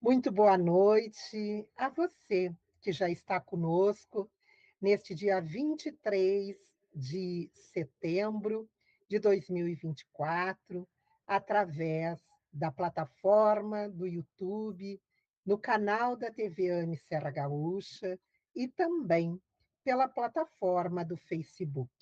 Muito boa noite a você que já está conosco neste dia 23 de setembro de 2024, através da plataforma do YouTube, no canal da TV AME Serra Gaúcha e também pela plataforma do Facebook.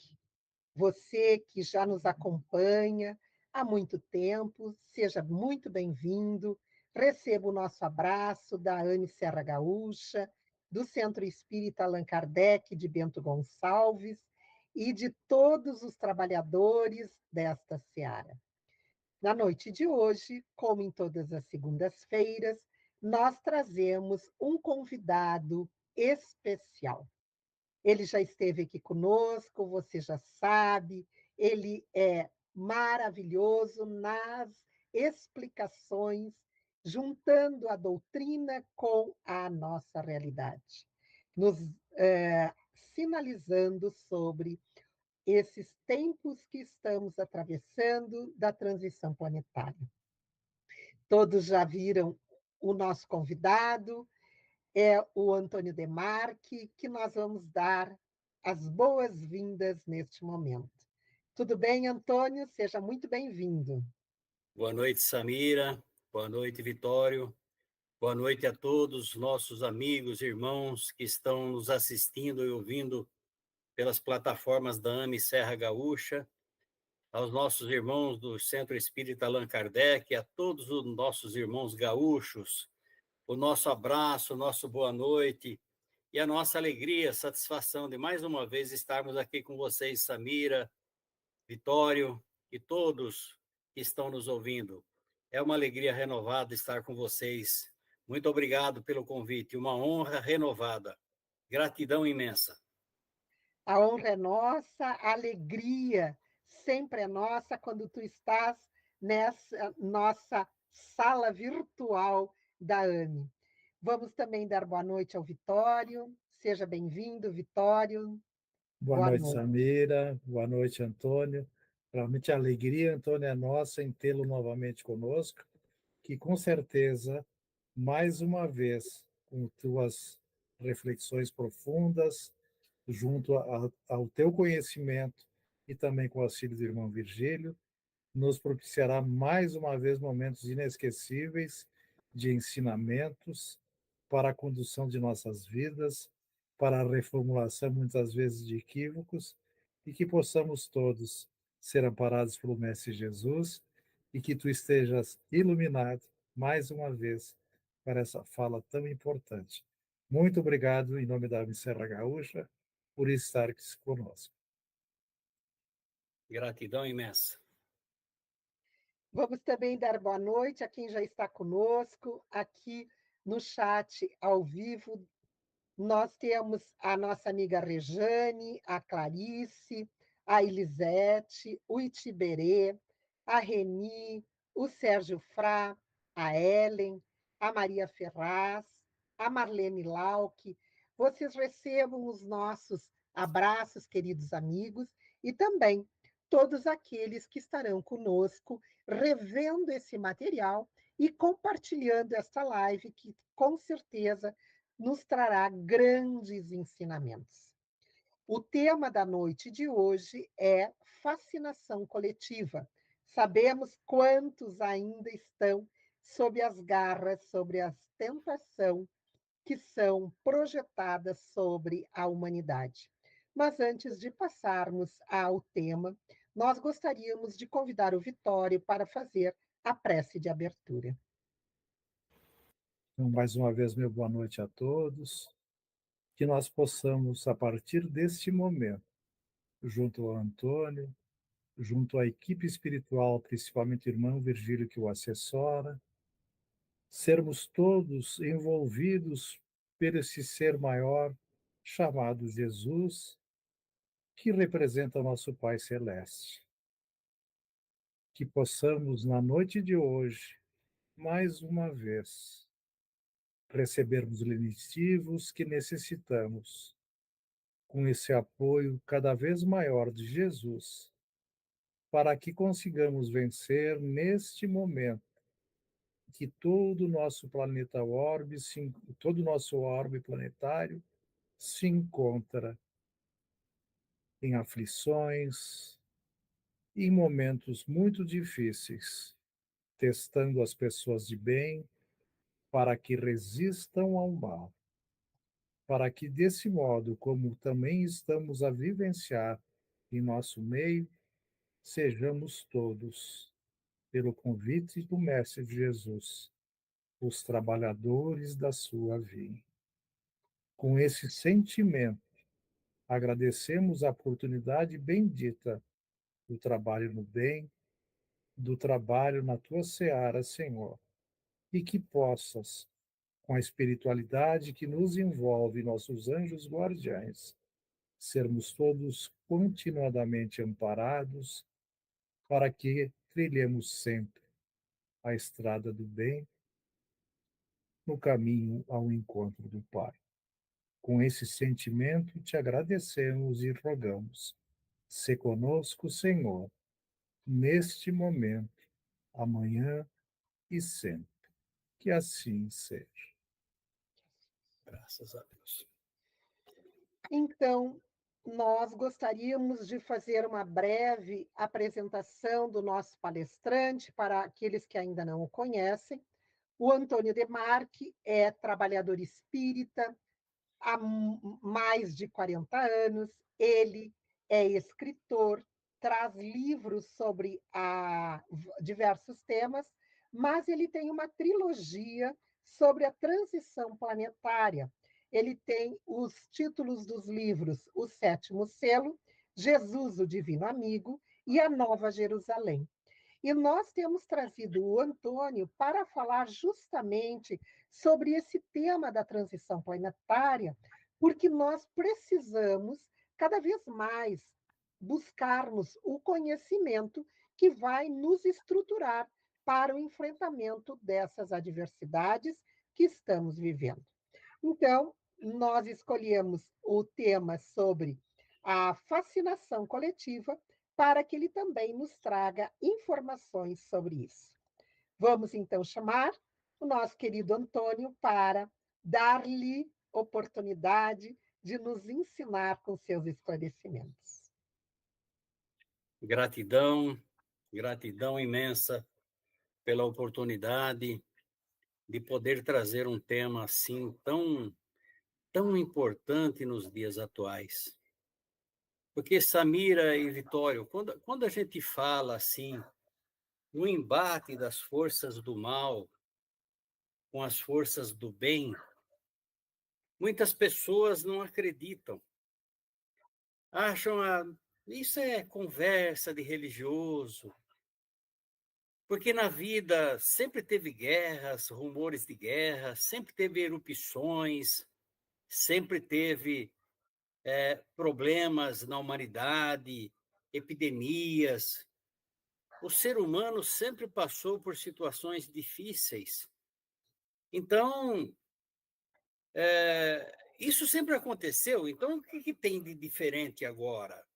Você que já nos acompanha há muito tempo, seja muito bem-vindo. Receba o nosso abraço da AME Serra Gaúcha, do Centro Espírita Allan Kardec de Bento Gonçalves e de todos os trabalhadores desta seara. Na noite de hoje, como em todas as segundas-feiras, nós trazemos um convidado especial. Ele já esteve aqui conosco, você já sabe, ele é maravilhoso nas explicações, juntando a doutrina com a nossa realidade, nos sinalizando sobre esses tempos que estamos atravessando da transição planetária. Todos já viram o nosso convidado, é o Antônio Demarque, que nós vamos dar as boas-vindas neste momento. Tudo bem, Antônio? Seja muito bem-vindo. Boa noite, Samira. Boa noite, Vitório. Boa noite a todos nossos amigos, irmãos que estão nos assistindo e ouvindo pelas plataformas da AME Serra Gaúcha, aos nossos irmãos do Centro Espírita Allan Kardec, a todos os nossos irmãos gaúchos, o nosso abraço, o nosso boa noite e a nossa alegria, satisfação de mais uma vez estarmos aqui com vocês, Samira, Vitório e todos que estão nos ouvindo. É uma alegria renovada estar com vocês. Muito obrigado pelo convite, uma honra renovada. Gratidão imensa. A honra é nossa, a alegria sempre é nossa quando tu estás nessa nossa sala virtual da AME. Vamos também dar boa noite ao Vitório. Seja bem-vindo, Vitório. Boa noite, Samira. Boa noite, Antônio. Realmente a alegria, Antônio, é nossa em tê-lo novamente conosco, que com certeza, mais uma vez, com tuas reflexões profundas, junto ao teu conhecimento e também com o auxílio do irmão Virgílio, nos propiciará mais uma vez momentos inesquecíveis de ensinamentos para a condução de nossas vidas, para a reformulação, muitas vezes, de equívocos, e que possamos todos ser amparados pelo Mestre Jesus e que tu estejas iluminado, mais uma vez, para essa fala tão importante. Muito obrigado, em nome da Serra Gaúcha, por estar conosco. Gratidão imensa. Vamos também dar boa noite a quem já está conosco aqui no chat ao vivo. Nós temos a nossa amiga Rejane, a Clarice, a Elisete, o Itiberê, a Reni, o Sérgio Frá, a Ellen, a Maria Ferraz, a Marlene Lauck. Vocês recebam os nossos abraços, queridos amigos, e também todos aqueles que estarão conosco revendo esse material e compartilhando esta live, que com certeza nos trará grandes ensinamentos. O tema da noite de hoje é fascinação coletiva. Sabemos quantos ainda estão sob as garras, sobre a tentação que são projetadas sobre a humanidade. Mas antes de passarmos ao tema, nós gostaríamos de convidar o Vitório para fazer a prece de abertura. Então, mais uma vez, meu boa noite a todos. Que nós possamos, a partir deste momento, junto ao Antônio, junto à equipe espiritual, principalmente o irmão Virgílio que o assessora, sermos todos envolvidos por esse ser maior chamado Jesus, que representa o nosso Pai Celeste. Que possamos, na noite de hoje, mais uma vez, recebermos lenitivos que necessitamos, com esse apoio cada vez maior de Jesus, para que consigamos vencer neste momento que todo o nosso planeta orbe, todo o nosso orbe planetário se encontra em aflições, em momentos muito difíceis, testando as pessoas de bem para que resistam ao mal, para que desse modo, como também estamos a vivenciar em nosso meio, sejamos todos, pelo convite do Mestre Jesus, os trabalhadores da sua vinha. Com esse sentimento, agradecemos a oportunidade bendita do trabalho no bem, do trabalho na tua seara, Senhor, e que possas, com a espiritualidade que nos envolve, nossos anjos guardiães, sermos todos continuadamente amparados para que trilhemos sempre a estrada do bem no caminho ao encontro do Pai. Com esse sentimento, te agradecemos e rogamos. Se conosco, Senhor, neste momento, amanhã e sempre. Que assim seja. Graças a Deus. Então, nós gostaríamos de fazer uma breve apresentação do nosso palestrante para aqueles que ainda não o conhecem. O Antônio Demarque é trabalhador espírita há mais de 40 anos. Ele é escritor, traz livros sobre diversos temas, mas ele tem uma trilogia sobre a transição planetária. Ele tem os títulos dos livros O Sétimo Selo, Jesus, o Divino Amigo, e A Nova Jerusalém. E nós temos trazido o Antônio para falar justamente sobre esse tema da transição planetária, porque nós precisamos cada vez mais buscarmos o conhecimento que vai nos estruturar para o enfrentamento dessas adversidades que estamos vivendo. Então, nós escolhemos o tema sobre a fascinação coletiva para que ele também nos traga informações sobre isso. Vamos então chamar o nosso querido Antônio para dar-lhe oportunidade de nos ensinar com seus esclarecimentos. Gratidão, gratidão imensa pela oportunidade de poder trazer um tema assim tão importante nos dias atuais. Porque Samira e Vitório, quando a gente fala assim, no embate das forças do mal com as forças do bem, muitas pessoas não acreditam. Acham isso é conversa de religioso, porque na vida sempre teve guerras, rumores de guerra, sempre teve erupções, sempre teve problemas na humanidade, epidemias. O ser humano sempre passou por situações difíceis. Então, isso sempre aconteceu. Então, o que tem de diferente agora?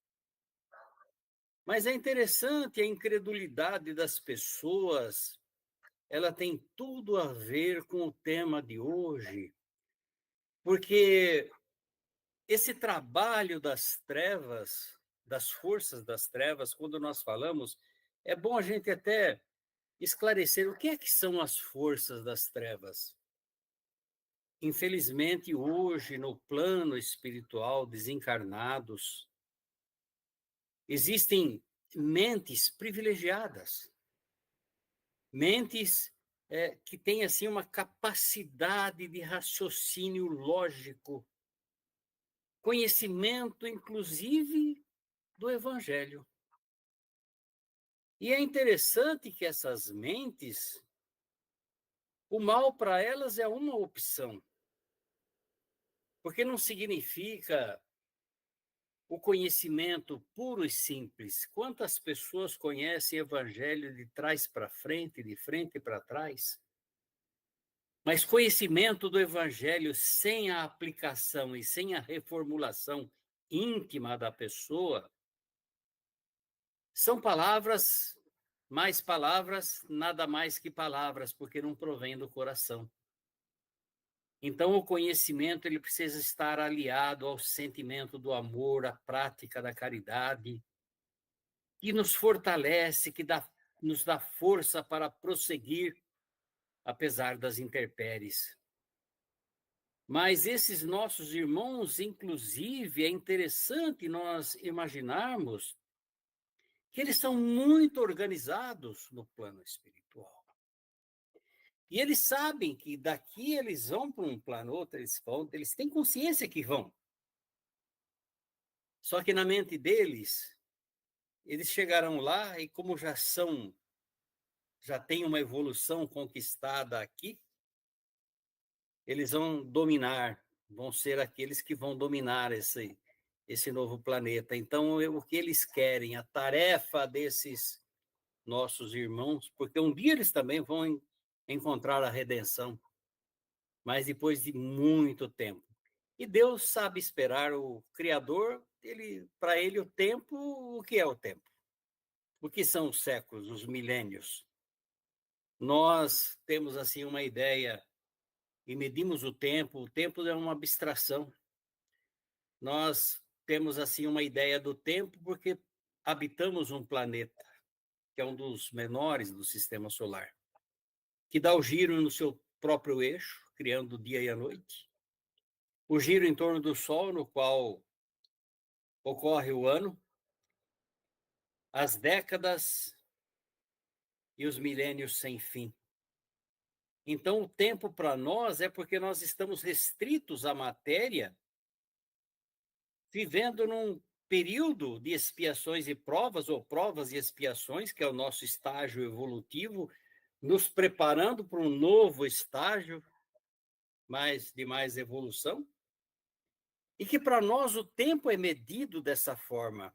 Mas é interessante a incredulidade das pessoas, ela tem tudo a ver com o tema de hoje, porque esse trabalho das trevas, das forças das trevas, quando nós falamos, é bom a gente até esclarecer o que é que são as forças das trevas. Infelizmente, hoje, no plano espiritual, desencarnados, existem mentes privilegiadas, mentes que têm assim uma capacidade de raciocínio lógico, conhecimento, inclusive, do Evangelho. E é interessante que essas mentes, o mal para elas é uma opção, porque não significa o conhecimento puro e simples. Quantas pessoas conhecem Evangelho de trás para frente, de frente para trás? Mas conhecimento do Evangelho sem a aplicação e sem a reformulação íntima da pessoa são palavras, mais palavras, nada mais que palavras, porque não provém do coração. Então, o conhecimento ele precisa estar aliado ao sentimento do amor, à prática da caridade, que nos fortalece, nos dá força para prosseguir, apesar das intempéries. Mas esses nossos irmãos, inclusive, é interessante nós imaginarmos que eles são muito organizados no plano espiritual. E eles sabem que daqui eles vão para um plano outro, eles têm consciência que vão. Só que na mente deles, eles chegarão lá e como já têm uma evolução conquistada aqui, eles vão dominar, vão ser aqueles que vão dominar esse novo planeta. Então, o que eles querem, a tarefa desses nossos irmãos, porque um dia eles também vão encontrar a redenção, mas depois de muito tempo. E Deus sabe esperar, o Criador, para ele o tempo, o que é o tempo? O que são os séculos, os milênios? Nós temos assim uma ideia e medimos o tempo é uma abstração. Nós temos assim uma ideia do tempo porque habitamos um planeta, que é um dos menores do sistema solar, que dá o giro no seu próprio eixo, criando o dia e a noite. O giro em torno do Sol, no qual ocorre o ano, as décadas e os milênios sem fim. Então, o tempo para nós é porque nós estamos restritos à matéria, vivendo num período de expiações e provas, ou provas e expiações, que é o nosso estágio evolutivo, nos preparando para um novo estágio de mais evolução, e que para nós o tempo é medido dessa forma,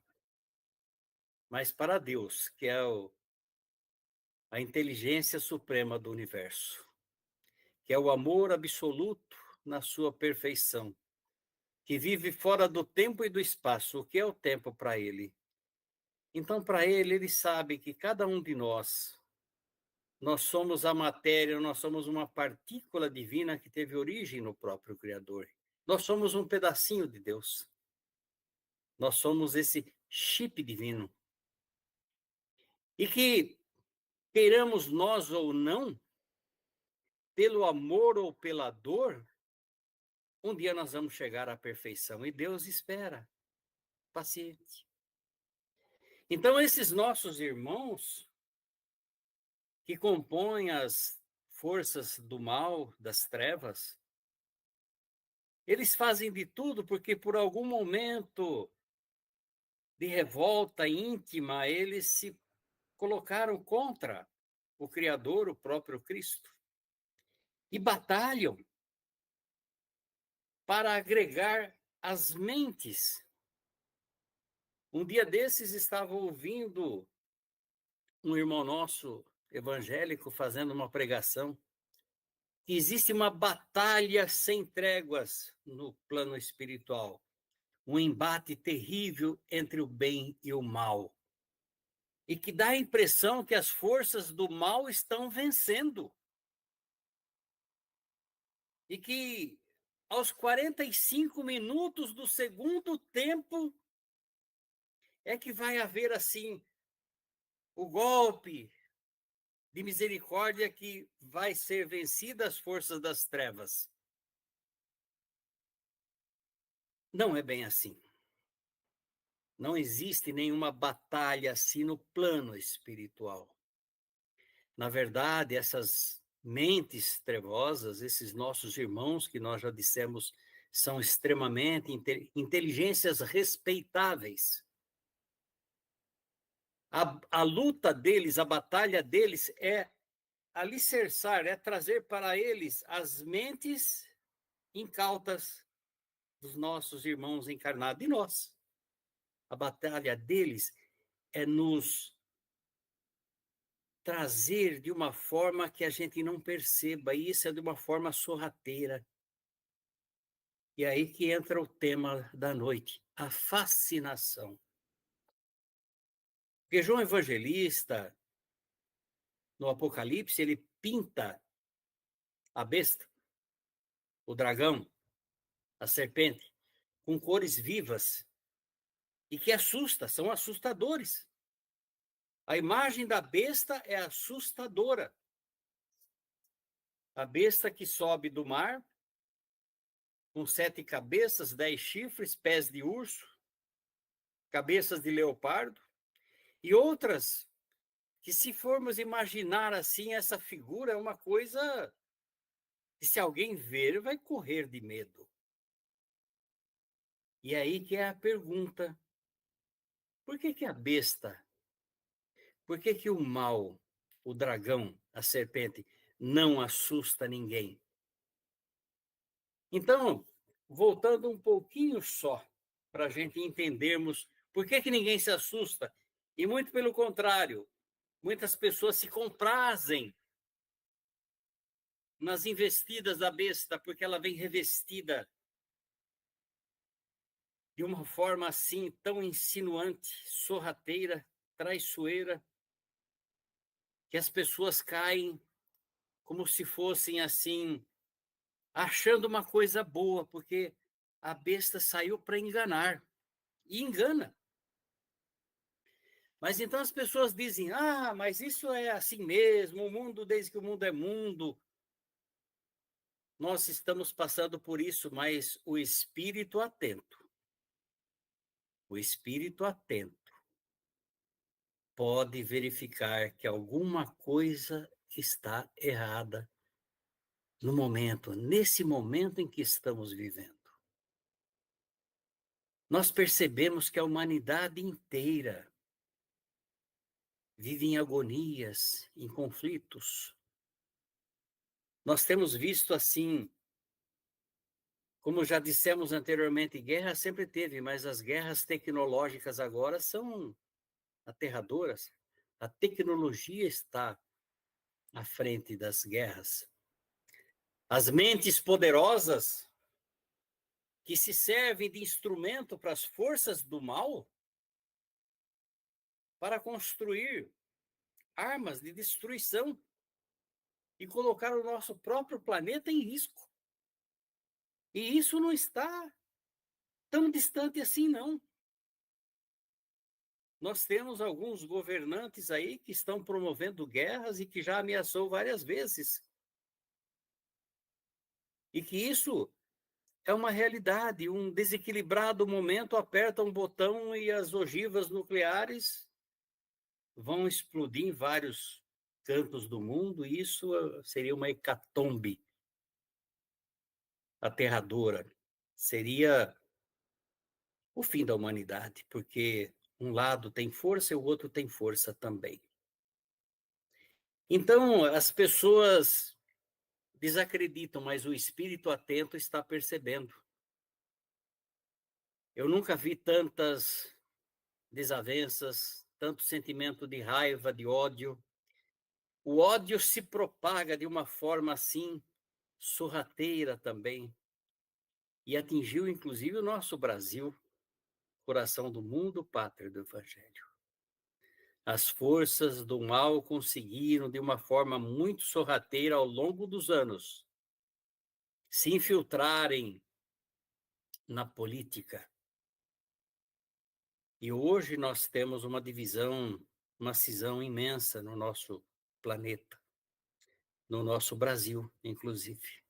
mas para Deus, que é a inteligência suprema do universo, que é o amor absoluto na sua perfeição, que vive fora do tempo e do espaço. O que é o tempo para ele? Então, para ele, ele sabe que cada um de nós somos a matéria, nós somos uma partícula divina que teve origem no próprio Criador. Nós somos um pedacinho de Deus. Nós somos esse chip divino. E que, queiramos nós ou não, pelo amor ou pela dor, um dia nós vamos chegar à perfeição. E Deus espera, paciente. Então, esses nossos irmãos que compõem as forças do mal, das trevas, eles fazem de tudo porque por algum momento de revolta íntima, eles se colocaram contra o Criador, o próprio Cristo, e batalham para agregar as mentes. Um dia desses estava ouvindo um irmão nosso evangélico fazendo uma pregação que existe uma batalha sem tréguas no plano espiritual, um embate terrível entre o bem e o mal, e que dá a impressão que as forças do mal estão vencendo. E que aos 45 minutos do segundo tempo é que vai haver assim o golpe de misericórdia que vai ser vencida as forças das trevas. Não é bem assim. Não existe nenhuma batalha assim no plano espiritual. Na verdade, essas mentes trevosas, esses nossos irmãos que nós já dissemos são extremamente inteligências respeitáveis. A luta deles, a batalha deles é alicerçar, é trazer para eles as mentes incautas dos nossos irmãos encarnados, de nós. A batalha deles é nos trazer de uma forma que a gente não perceba, e isso é de uma forma sorrateira. E aí que entra o tema da noite, a fascinação. Porque João Evangelista, no Apocalipse, ele pinta a besta, o dragão, a serpente, com cores vivas e que assusta, são assustadores. A imagem da besta é assustadora. A besta que sobe do mar, com 7 cabeças, 10 chifres, pés de urso, cabeças de leopardo, e outras que, se formos imaginar assim, essa figura é uma coisa que, se alguém ver, vai correr de medo. E aí que é a pergunta: por que a besta, por que o mal, o dragão, a serpente, não assusta ninguém? Então, voltando um pouquinho só, para a gente entendermos por que ninguém se assusta, e muito pelo contrário, muitas pessoas se comprazem nas investidas da besta, porque ela vem revestida de uma forma assim tão insinuante, sorrateira, traiçoeira, que as pessoas caem como se fossem assim, achando uma coisa boa, porque a besta saiu para enganar, e engana. Mas então as pessoas dizem, mas isso é assim mesmo, o mundo, desde que o mundo é mundo, nós estamos passando por isso, mas o espírito atento, pode verificar que alguma coisa está errada no momento, nesse momento em que estamos vivendo. Nós percebemos que a humanidade inteira vive em agonias, em conflitos. Nós temos visto assim, como já dissemos anteriormente, guerra sempre teve, mas as guerras tecnológicas agora são aterradoras. A tecnologia está à frente das guerras. As mentes poderosas que se servem de instrumento para as forças do mal para construir armas de destruição e colocar o nosso próprio planeta em risco. E isso não está tão distante assim, não. Nós temos alguns governantes aí que estão promovendo guerras e que já ameaçou várias vezes E que isso é uma realidade. Um desequilibrado momento aperta um botão e as ogivas nucleares vão explodir em vários cantos do mundo, e isso seria uma hecatombe aterradora. Seria o fim da humanidade, porque um lado tem força e o outro tem força também. Então, as pessoas desacreditam, mas o espírito atento está percebendo. Eu nunca vi tantas desavenças, tanto sentimento de raiva, de ódio. O ódio se propaga de uma forma assim, sorrateira também, e atingiu inclusive o nosso Brasil, coração do mundo, pátria do Evangelho. As forças do mal conseguiram, de uma forma muito sorrateira ao longo dos anos, se infiltrarem na política. E hoje nós temos uma divisão, uma cisão imensa no nosso planeta, no nosso Brasil, inclusive.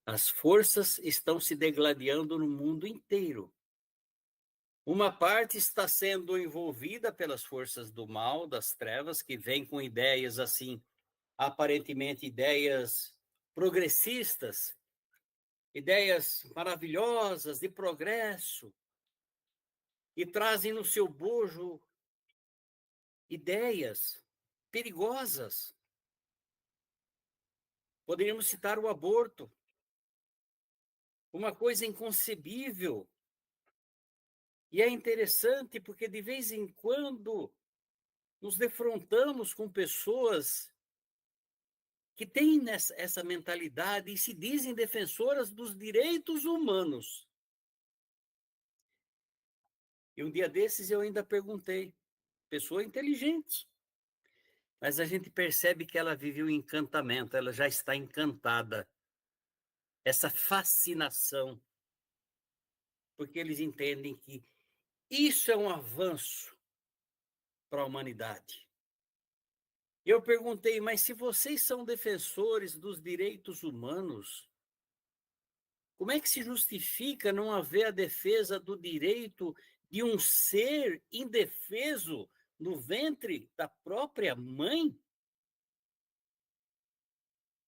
As forças estão se degladiando no mundo inteiro. Uma parte está sendo envolvida pelas forças do mal, das trevas, que vêm com ideias assim, aparentemente ideias progressistas, ideias maravilhosas de progresso, e trazem no seu bojo ideias perigosas. Poderíamos citar o aborto, uma coisa inconcebível. E é interessante porque de vez em quando nos defrontamos com pessoas que têm essa mentalidade e se dizem defensoras dos direitos humanos. E um dia desses eu ainda perguntei, pessoa inteligente, mas a gente percebe que ela vive um encantamento, ela já está encantada. Essa fascinação, porque eles entendem que isso é um avanço para a humanidade. Eu perguntei, mas se vocês são defensores dos direitos humanos, como é que se justifica não haver a defesa do direito de um ser indefeso no ventre da própria mãe?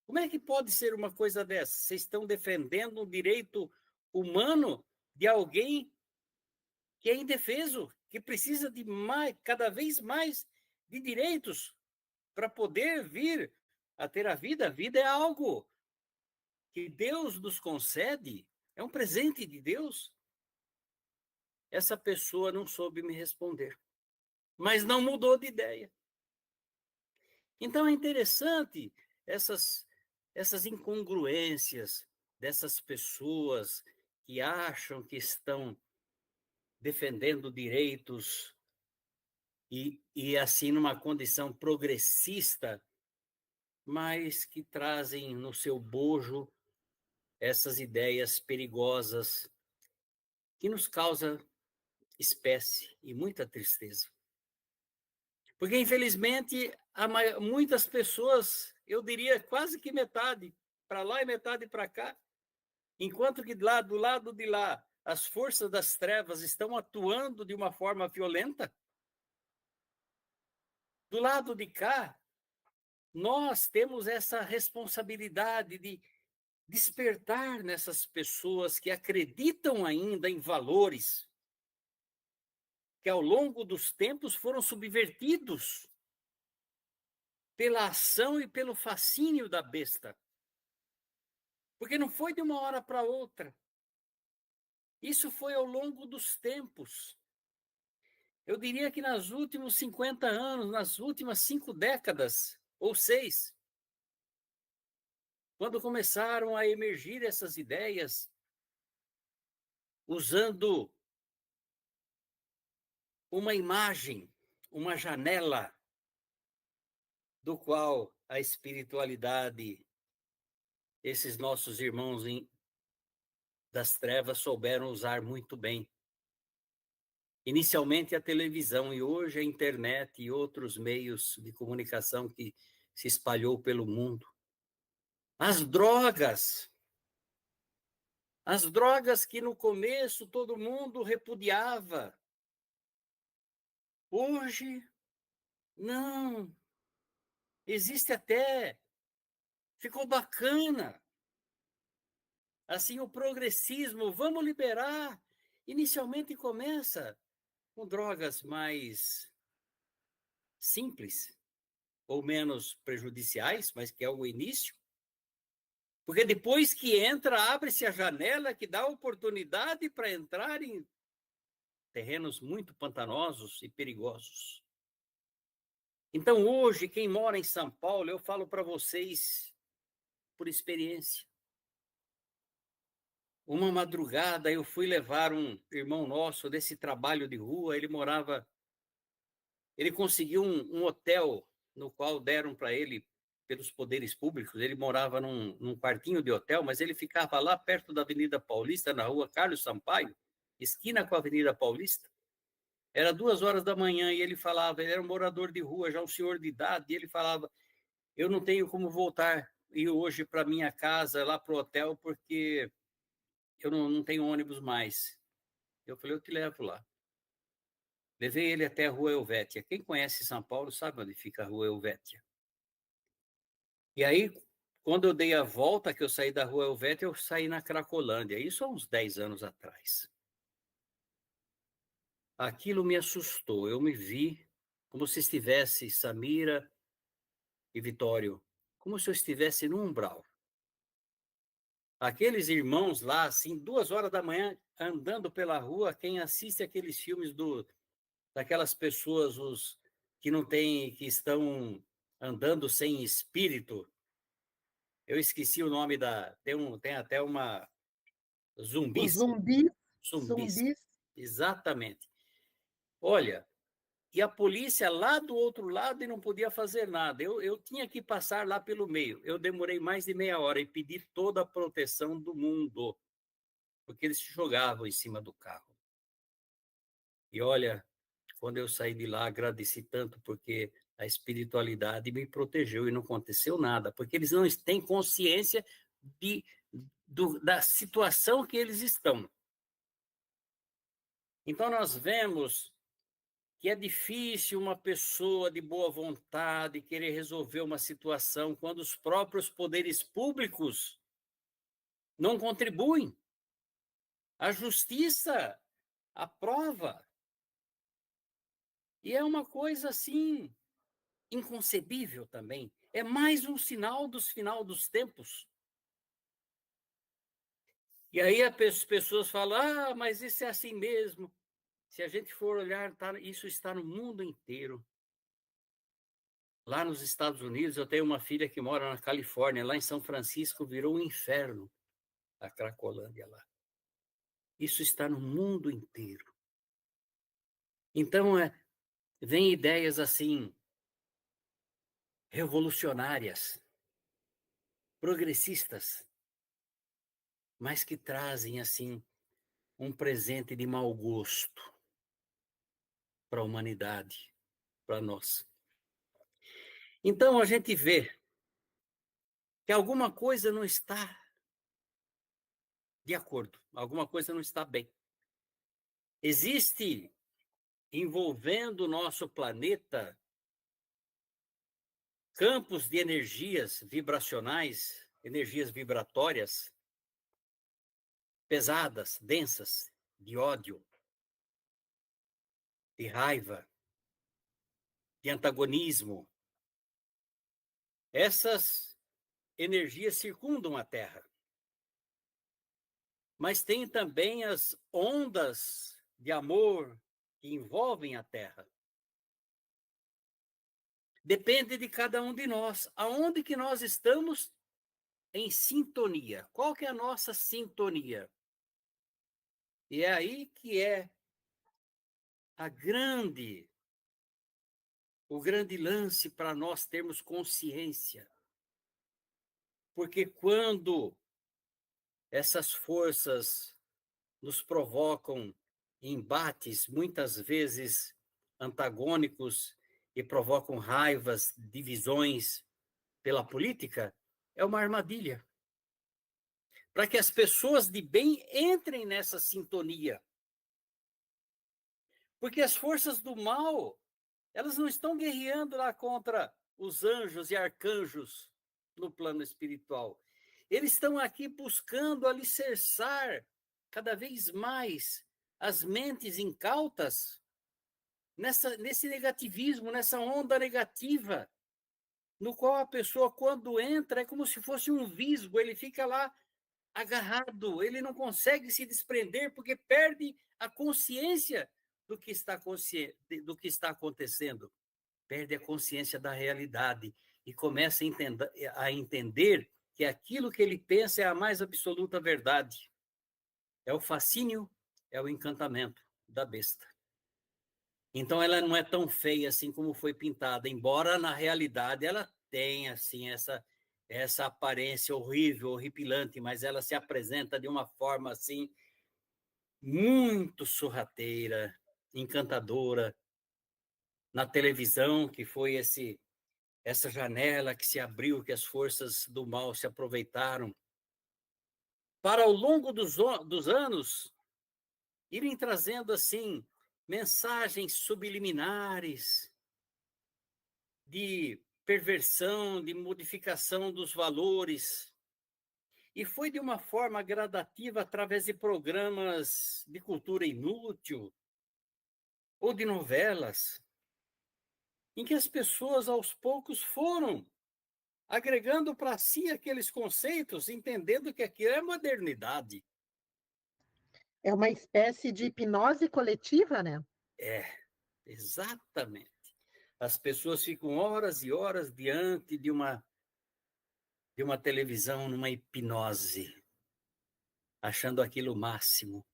Como é que pode ser uma coisa dessa? Vocês estão defendendo um direito humano de alguém que é indefeso, que precisa de mais, cada vez mais de direitos para poder vir a ter a vida. A vida é algo que Deus nos concede, é um presente de Deus. Essa pessoa não soube me responder, mas não mudou de ideia. Então é interessante essas incongruências dessas pessoas que acham que estão defendendo direitos e assim numa condição progressista, mas que trazem no seu bojo essas ideias perigosas que nos causam espécie e muita tristeza. Porque, infelizmente, muitas pessoas, eu diria quase que metade para lá e metade para cá, enquanto que do lado de lá, as forças das trevas estão atuando de uma forma violenta, do lado de cá, nós temos essa responsabilidade de despertar nessas pessoas que acreditam ainda em valores que ao longo dos tempos foram subvertidos pela ação e pelo fascínio da besta. Porque não foi de uma hora para outra. Isso foi ao longo dos tempos. Eu diria que nos últimos 50 anos, nas últimas 5 décadas, ou 6, quando começaram a emergir essas ideias, usando uma imagem, uma janela, do qual a espiritualidade, esses nossos irmãos das trevas souberam usar muito bem. Inicialmente a televisão e hoje a internet e outros meios de comunicação que se espalhou pelo mundo. As drogas, As drogas que no começo todo mundo repudiava. Hoje, não. Existe até. Ficou bacana. Assim, o progressismo, vamos liberar. Inicialmente começa com drogas mais simples ou menos prejudiciais, mas que é o início. Porque depois que entra, abre-se a janela que dá oportunidade para entrar em terrenos muito pantanosos e perigosos. Então, hoje, quem mora em São Paulo, eu falo para vocês por experiência. Uma madrugada eu fui levar um irmão nosso desse trabalho de rua, ele conseguiu um hotel no qual deram para ele pelos poderes públicos. Ele morava num quartinho de hotel, mas ele ficava lá perto da Avenida Paulista, na rua Carlos Sampaio, esquina com a Avenida Paulista. Era 2 horas da manhã e ele falava, ele era um morador de rua, já um senhor de idade, e ele falava, eu não tenho como voltar ir hoje para minha casa, lá para o hotel, porque eu não tenho ônibus mais. Eu falei, eu te levo lá. Levei ele até a Rua Helvétia. Quem conhece São Paulo sabe onde fica a Rua Helvétia. E aí, quando eu dei a volta, que eu saí da Rua Helvétia, eu saí na Cracolândia. Isso há uns 10 anos atrás. Aquilo me assustou. Eu me vi como se estivesse Samira e Vitório, como se eu estivesse no umbral. Aqueles irmãos lá, assim, 2 horas da manhã, andando pela rua, quem assiste aqueles filmes daquelas pessoas que não têm, que estão andando sem espírito. Eu esqueci o nome tem até uma Os zumbis, zumbis, zumbis, zumbis. exatamente. Olha, e a polícia lá do outro lado e não podia fazer nada. Eu tinha que passar lá pelo meio. Eu demorei mais de meia hora e pedi toda a proteção do mundo, porque eles se jogavam em cima do carro. E olha, quando eu saí de lá, agradeci tanto, porque a espiritualidade me protegeu e não aconteceu nada, porque eles não têm consciência da situação que eles estão. Então, nós vemos que é difícil uma pessoa de boa vontade querer resolver uma situação quando os próprios poderes públicos não contribuem. A justiça aprova. E é uma coisa assim inconcebível também. É mais um sinal dos final dos tempos. E aí as pessoas falam, mas isso é assim mesmo. Se a gente for olhar, isso está no mundo inteiro. Lá nos Estados Unidos, eu tenho uma filha que mora na Califórnia, lá em São Francisco, virou um inferno a Cracolândia lá. Isso está no mundo inteiro. Então, vem ideias assim, revolucionárias, progressistas, mas que trazem, assim, um presente de mau gosto para a humanidade, para nós. Então, a gente vê que alguma coisa não está de acordo, alguma coisa não está bem. Existe, envolvendo o nosso planeta, campos de energias vibracionais, energias vibratórias, pesadas, densas, de ódio, de raiva, de antagonismo. Essas energias circundam a Terra. Mas tem também as ondas de amor que envolvem a Terra. Depende de cada um de nós. Aonde que nós estamos em sintonia? Qual que é a nossa sintonia? E é aí que é o grande lance para nós termos consciência. Porque quando essas forças nos provocam embates, muitas vezes antagônicos, e provocam raivas, divisões pela política, é uma armadilha. para que as pessoas de bem entrem nessa sintonia. Porque as forças do mal, elas não estão guerreando lá contra os anjos e arcanjos no plano espiritual. Eles estão aqui buscando alicerçar cada vez mais as mentes incautas nesse negativismo, nessa onda negativa, no qual a pessoa, quando entra, é como se fosse um visgo, ele fica lá agarrado, ele não consegue se desprender porque perde a consciência do que está acontecendo, perde a consciência da realidade e começa a entender que aquilo que ele pensa é a mais absoluta verdade. É o fascínio, é o encantamento da besta. Então ela não é tão feia assim como foi pintada, embora na realidade ela tenha assim essa aparência horrível, horripilante, mas ela se apresenta de uma forma assim muito sorrateira, encantadora. Na televisão, que foi essa janela que se abriu, que as forças do mal se aproveitaram para, ao longo dos anos, irem trazendo assim mensagens subliminares de perversão, de modificação dos valores. E foi de uma forma gradativa através de programas de cultura inútil ou de novelas, em que as pessoas aos poucos foram agregando para si aqueles conceitos, entendendo que aquilo é modernidade. É uma espécie de hipnose coletiva, né? É, exatamente. As pessoas ficam horas e horas diante de uma televisão, numa hipnose, achando aquilo o máximo.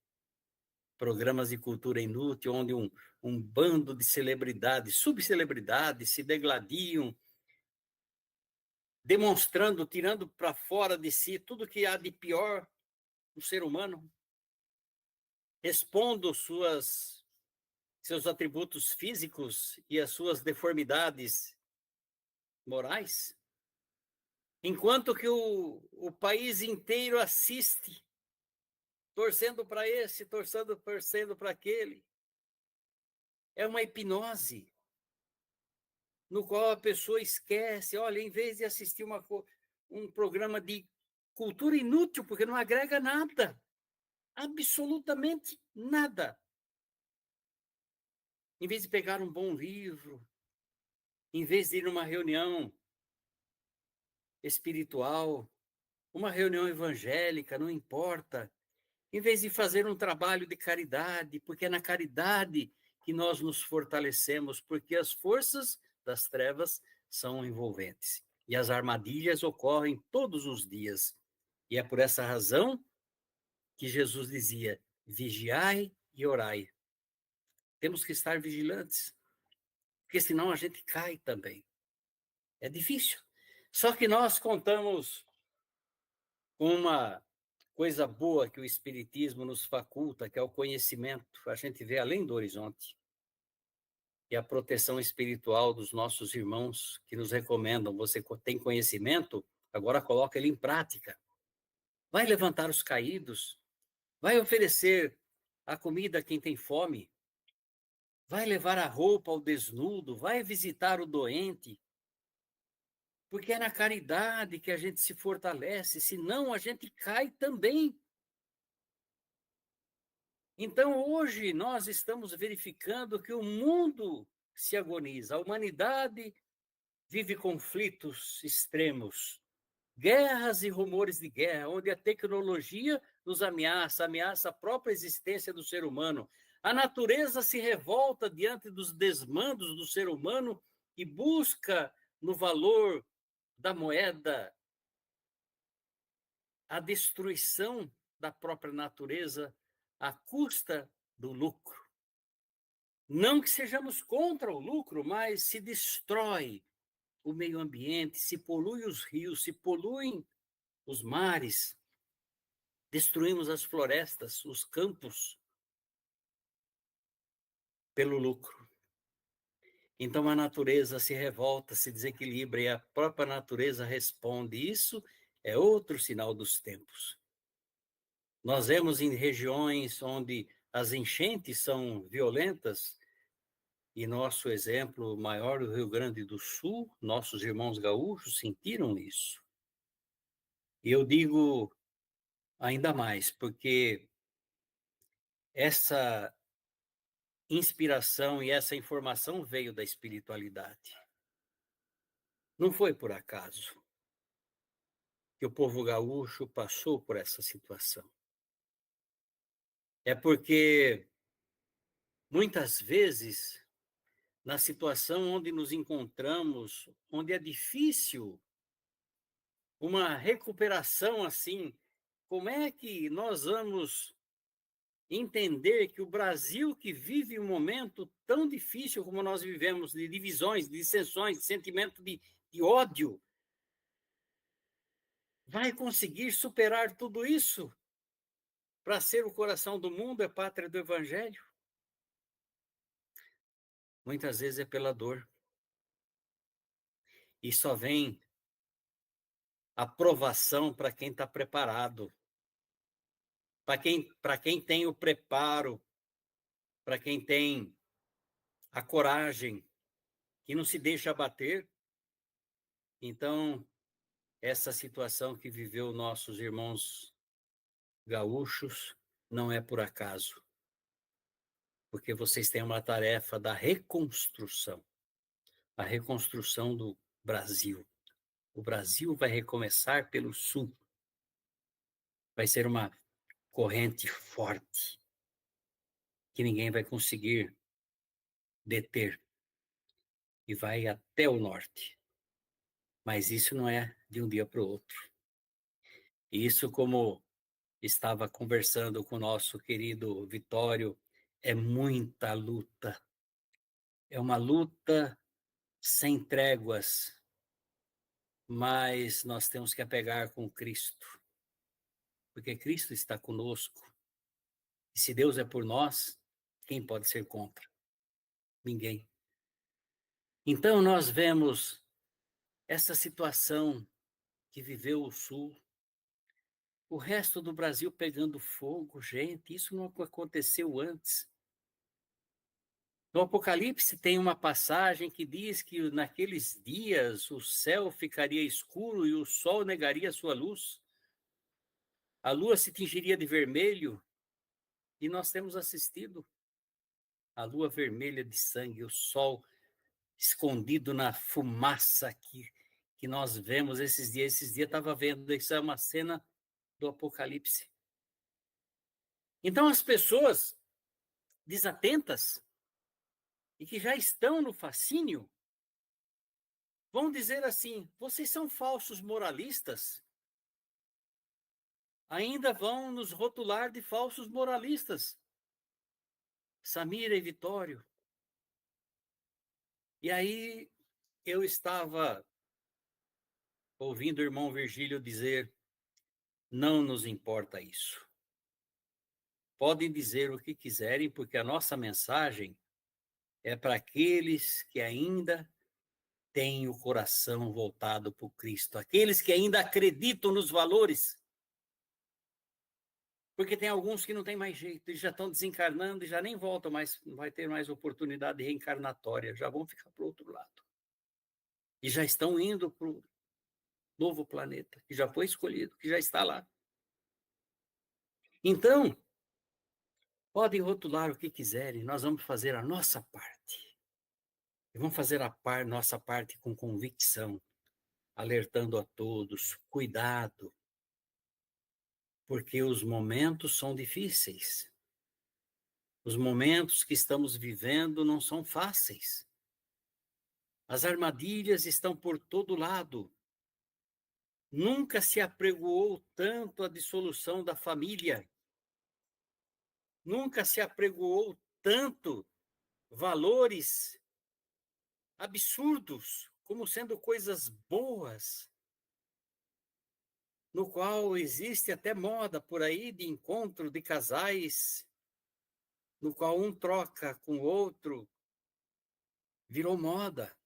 Programas de cultura inútil, onde um bando de celebridades, subcelebridades, se degladiam, demonstrando, tirando para fora de si tudo que há de pior no ser humano, expondo seus atributos físicos e as suas deformidades morais, enquanto que o país inteiro assiste, torcendo para esse, torcendo para aquele. É uma hipnose, no qual a pessoa esquece, olha, em vez de assistir um programa de cultura inútil, porque não agrega nada, absolutamente nada. Em vez de pegar um bom livro, em vez de ir numa reunião espiritual, uma reunião evangélica, não importa, em vez de fazer um trabalho de caridade, porque é na caridade que nós nos fortalecemos, porque as forças das trevas são envolventes e as armadilhas ocorrem todos os dias. E é por essa razão que Jesus dizia: vigiai e orai. Temos que estar vigilantes, porque senão a gente cai também. É difícil. Só que nós contamos com uma coisa boa que o Espiritismo nos faculta, que é o conhecimento. A gente vê além do horizonte. E a proteção espiritual dos nossos irmãos que nos recomendam: você tem conhecimento, agora coloca ele em prática. Vai levantar os caídos, vai oferecer a comida a quem tem fome, vai levar a roupa ao desnudo, vai visitar o doente, porque é na caridade que a gente se fortalece, senão a gente cai também. Então, hoje, nós estamos verificando que o mundo se agoniza, a humanidade vive conflitos extremos, guerras e rumores de guerra, onde a tecnologia nos ameaça a própria existência do ser humano. A natureza se revolta diante dos desmandos do ser humano e busca no valor da moeda a destruição da própria natureza à custa do lucro. Não que sejamos contra o lucro, mas se destrói o meio ambiente, se polui os rios, se poluem os mares, destruímos as florestas, os campos, pelo lucro. Então a natureza se revolta, se desequilibra e a própria natureza responde. Isso é outro sinal dos tempos. Nós vemos em regiões onde as enchentes são violentas, e nosso exemplo maior, o Rio Grande do Sul, nossos irmãos gaúchos sentiram isso. E eu digo ainda mais, porque essa inspiração e essa informação veio da espiritualidade. Não foi por acaso que o povo gaúcho passou por essa situação. É porque, muitas vezes, na situação onde nos encontramos, onde é difícil uma recuperação assim, como é que nós vamos entender que o Brasil, que vive um momento tão difícil como nós vivemos, de divisões, de dissensões, de sentimento de ódio, vai conseguir superar tudo isso para ser o coração do mundo, é pátria do Evangelho? Muitas vezes é pela dor. E só vem aprovação para quem está preparado, para quem tem o preparo, para quem tem a coragem, que não se deixa abater. Então, essa situação que viveu nossos irmãos gaúchos não é por acaso, porque vocês têm uma tarefa da reconstrução, a reconstrução do Brasil. O Brasil vai recomeçar pelo sul. Vai ser uma corrente forte que ninguém vai conseguir deter e vai até o norte. Mas isso não é de um dia para o outro. Isso, como estava conversando com o nosso querido Vitório, é muita luta. É uma luta sem tréguas, mas nós temos que apegar com Cristo, porque Cristo está conosco. E se Deus é por nós, quem pode ser contra? Ninguém. Então nós vemos essa situação que viveu o Sul, o resto do Brasil pegando fogo, gente, isso não aconteceu antes. No Apocalipse tem uma passagem que diz que naqueles dias o céu ficaria escuro e o sol negaria sua luz. A lua se tingiria de vermelho e nós temos assistido a lua vermelha de sangue, o sol escondido na fumaça que nós vemos esses dias. Esses dias estava vendo, isso é uma cena do Apocalipse. Então as pessoas desatentas e que já estão no fascínio vão dizer assim: vocês são falsos moralistas? Ainda vão nos rotular de falsos moralistas. Samira e Vitório. E aí eu estava ouvindo o irmão Virgílio dizer: não nos importa isso. Podem dizer o que quiserem, porque a nossa mensagem é para aqueles que ainda têm o coração voltado para o Cristo, aqueles que ainda acreditam nos valores. Porque tem alguns que não tem mais jeito, eles já estão desencarnando e já nem voltam mais, não vai ter mais oportunidade de reencarnatória, já vão ficar para o outro lado. E já estão indo para o novo planeta, que já foi escolhido, que já está lá. Então, podem rotular o que quiserem, nós vamos fazer a nossa parte. E vamos fazer nossa parte com convicção, alertando a todos, cuidado, porque os momentos são difíceis. Os momentos que estamos vivendo não são fáceis. As armadilhas estão por todo lado. Nunca se apregoou tanto a dissolução da família. Nunca se apregoou tanto valores absurdos como sendo coisas boas, no qual existe até moda por aí de encontro de casais, no qual um troca com o outro, virou moda.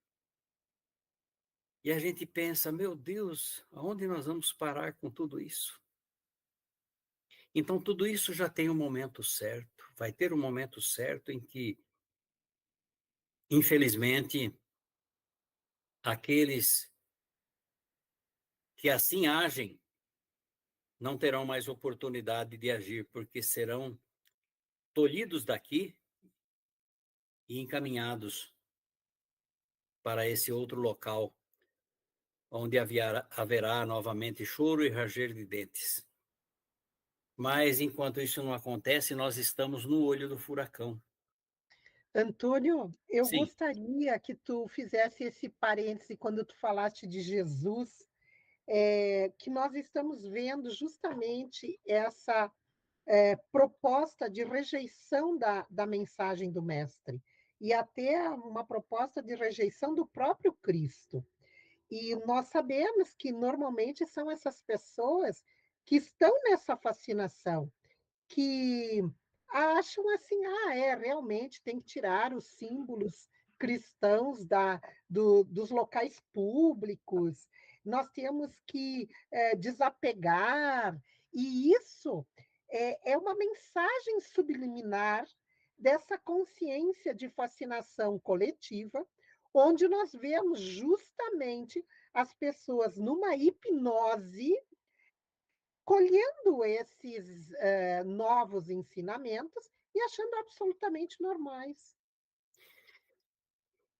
E a gente pensa, meu Deus, aonde nós vamos parar com tudo isso? Então, tudo isso já tem um momento certo, vai ter um momento certo em que, infelizmente, aqueles que assim agem não terão mais oportunidade de agir, porque serão tolhidos daqui e encaminhados para esse outro local, onde haverá novamente choro e ranger de dentes. Mas, enquanto isso não acontece, nós estamos no olho do furacão. Antônio, eu Sim, gostaria que tu fizesse esse parêntese quando tu falaste de Jesus, que nós estamos vendo justamente essa proposta de rejeição da mensagem do Mestre, e até uma proposta de rejeição do próprio Cristo. E nós sabemos que normalmente são essas pessoas que estão nessa fascinação, que acham assim, realmente tem que tirar os símbolos cristãos dos locais públicos, nós temos que desapegar, e isso é uma mensagem subliminar dessa consciência de fascinação coletiva, onde nós vemos justamente as pessoas numa hipnose colhendo esses novos ensinamentos e achando absolutamente normais.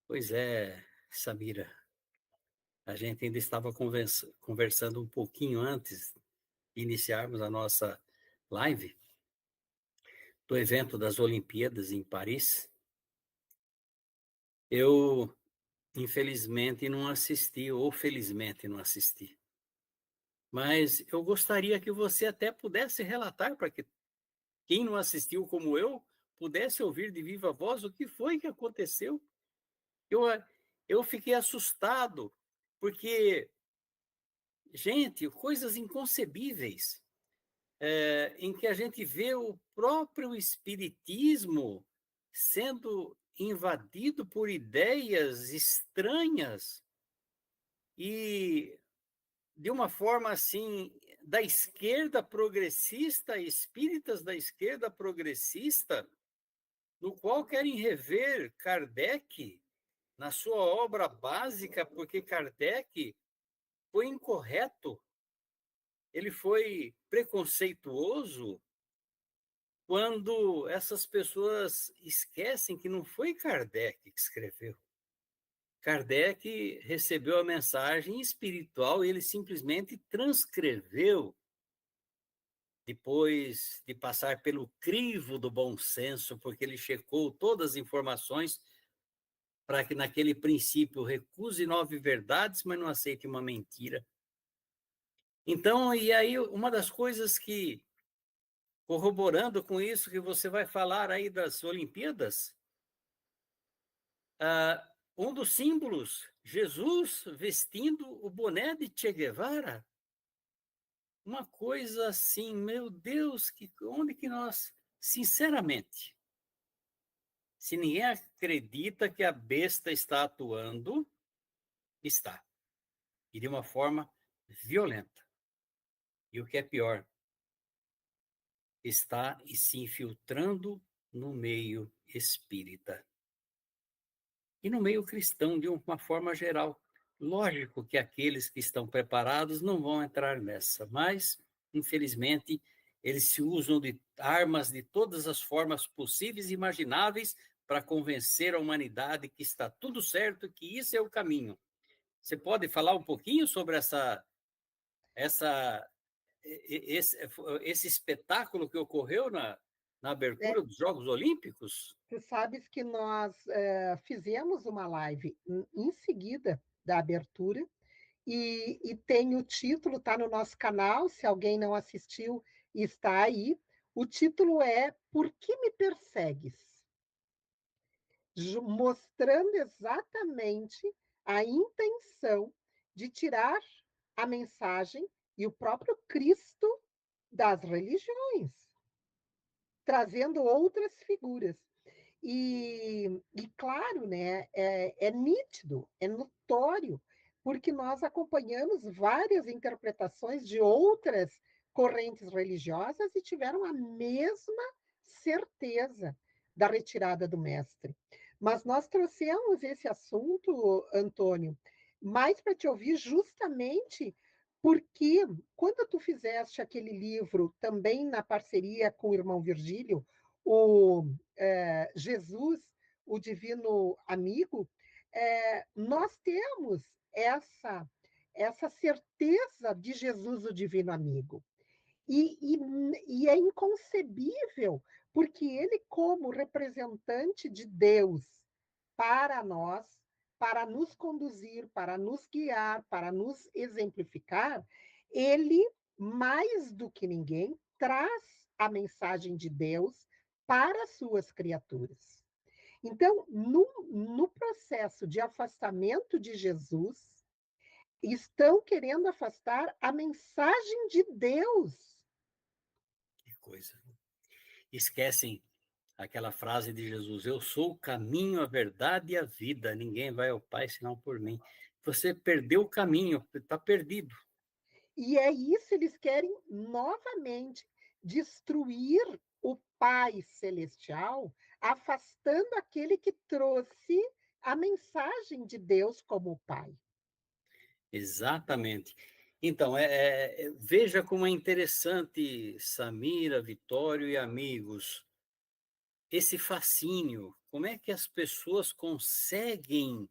pois é, Samira. A gente ainda estava conversando um pouquinho antes de iniciarmos a nossa live do evento das Olimpíadas em Paris. Eu, infelizmente, não assisti, ou felizmente não assisti. Mas eu gostaria que você até pudesse relatar para que quem não assistiu como eu pudesse ouvir de viva voz o que foi que aconteceu. Eu, eu fiquei assustado, porque, gente, coisas inconcebíveis, em que a gente vê o próprio espiritismo sendo invadido por ideias estranhas e de uma forma assim da esquerda progressista, espíritas da esquerda progressista, no qual querem rever Kardec na sua obra básica, porque Kardec foi incorreto, ele foi preconceituoso quando essas pessoas esquecem que não foi Kardec que escreveu. Kardec recebeu a mensagem espiritual e ele simplesmente transcreveu, depois de passar pelo crivo do bom senso, porque ele checou todas as informações para que naquele princípio recuse 9 verdades, mas não aceite uma mentira. Então, e aí uma das coisas que, corroborando com isso que você vai falar aí das Olimpíadas, um dos símbolos, Jesus vestindo o boné de Che Guevara, uma coisa assim, meu Deus, onde que nós, sinceramente, se ninguém acredita que a besta está atuando, está, e de uma forma violenta. E o que é pior, está e se infiltrando no meio espírita e no meio cristão de uma forma geral. Lógico que aqueles que estão preparados não vão entrar nessa, mas, infelizmente, eles se usam de armas de todas as formas possíveis e imagináveis para convencer a humanidade que está tudo certo, que isso é o caminho. Você pode falar um pouquinho sobre essa esse, esse espetáculo que ocorreu na É, abertura dos Jogos Olímpicos? tu sabes que nós fizemos uma live em seguida da abertura, e tem o título, está no nosso canal, se alguém não assistiu, está aí. O título é Por que me persegues? Mostrando exatamente a intenção de tirar a mensagem e o próprio Cristo das religiões, trazendo outras figuras. E claro, né, é nítido, é notório, porque nós acompanhamos várias interpretações de outras correntes religiosas e tiveram a mesma certeza da retirada do mestre. Mas nós trouxemos esse assunto, Antônio, mais para te ouvir justamente porque quando tu fizeste aquele livro, também na parceria com o irmão Virgílio, o Jesus, o Divino Amigo, nós temos essa certeza de Jesus, o Divino Amigo. E é inconcebível, porque ele, como representante de Deus para nós, para nos conduzir, para nos guiar, para nos exemplificar, ele, mais do que ninguém, traz a mensagem de Deus para as suas criaturas. Então, no processo de afastamento de Jesus, estão querendo afastar a mensagem de Deus. Que coisa. Esquecem aquela frase de Jesus: eu sou o caminho, a verdade e a vida, ninguém vai ao Pai senão por mim. Você perdeu o caminho, está perdido. E é isso, eles querem novamente destruir o Pai Celestial, afastando aquele que trouxe a mensagem de Deus como Pai. Exatamente. Então, veja como é interessante, Samira, Vitório e amigos, esse fascínio. Como é que as pessoas conseguem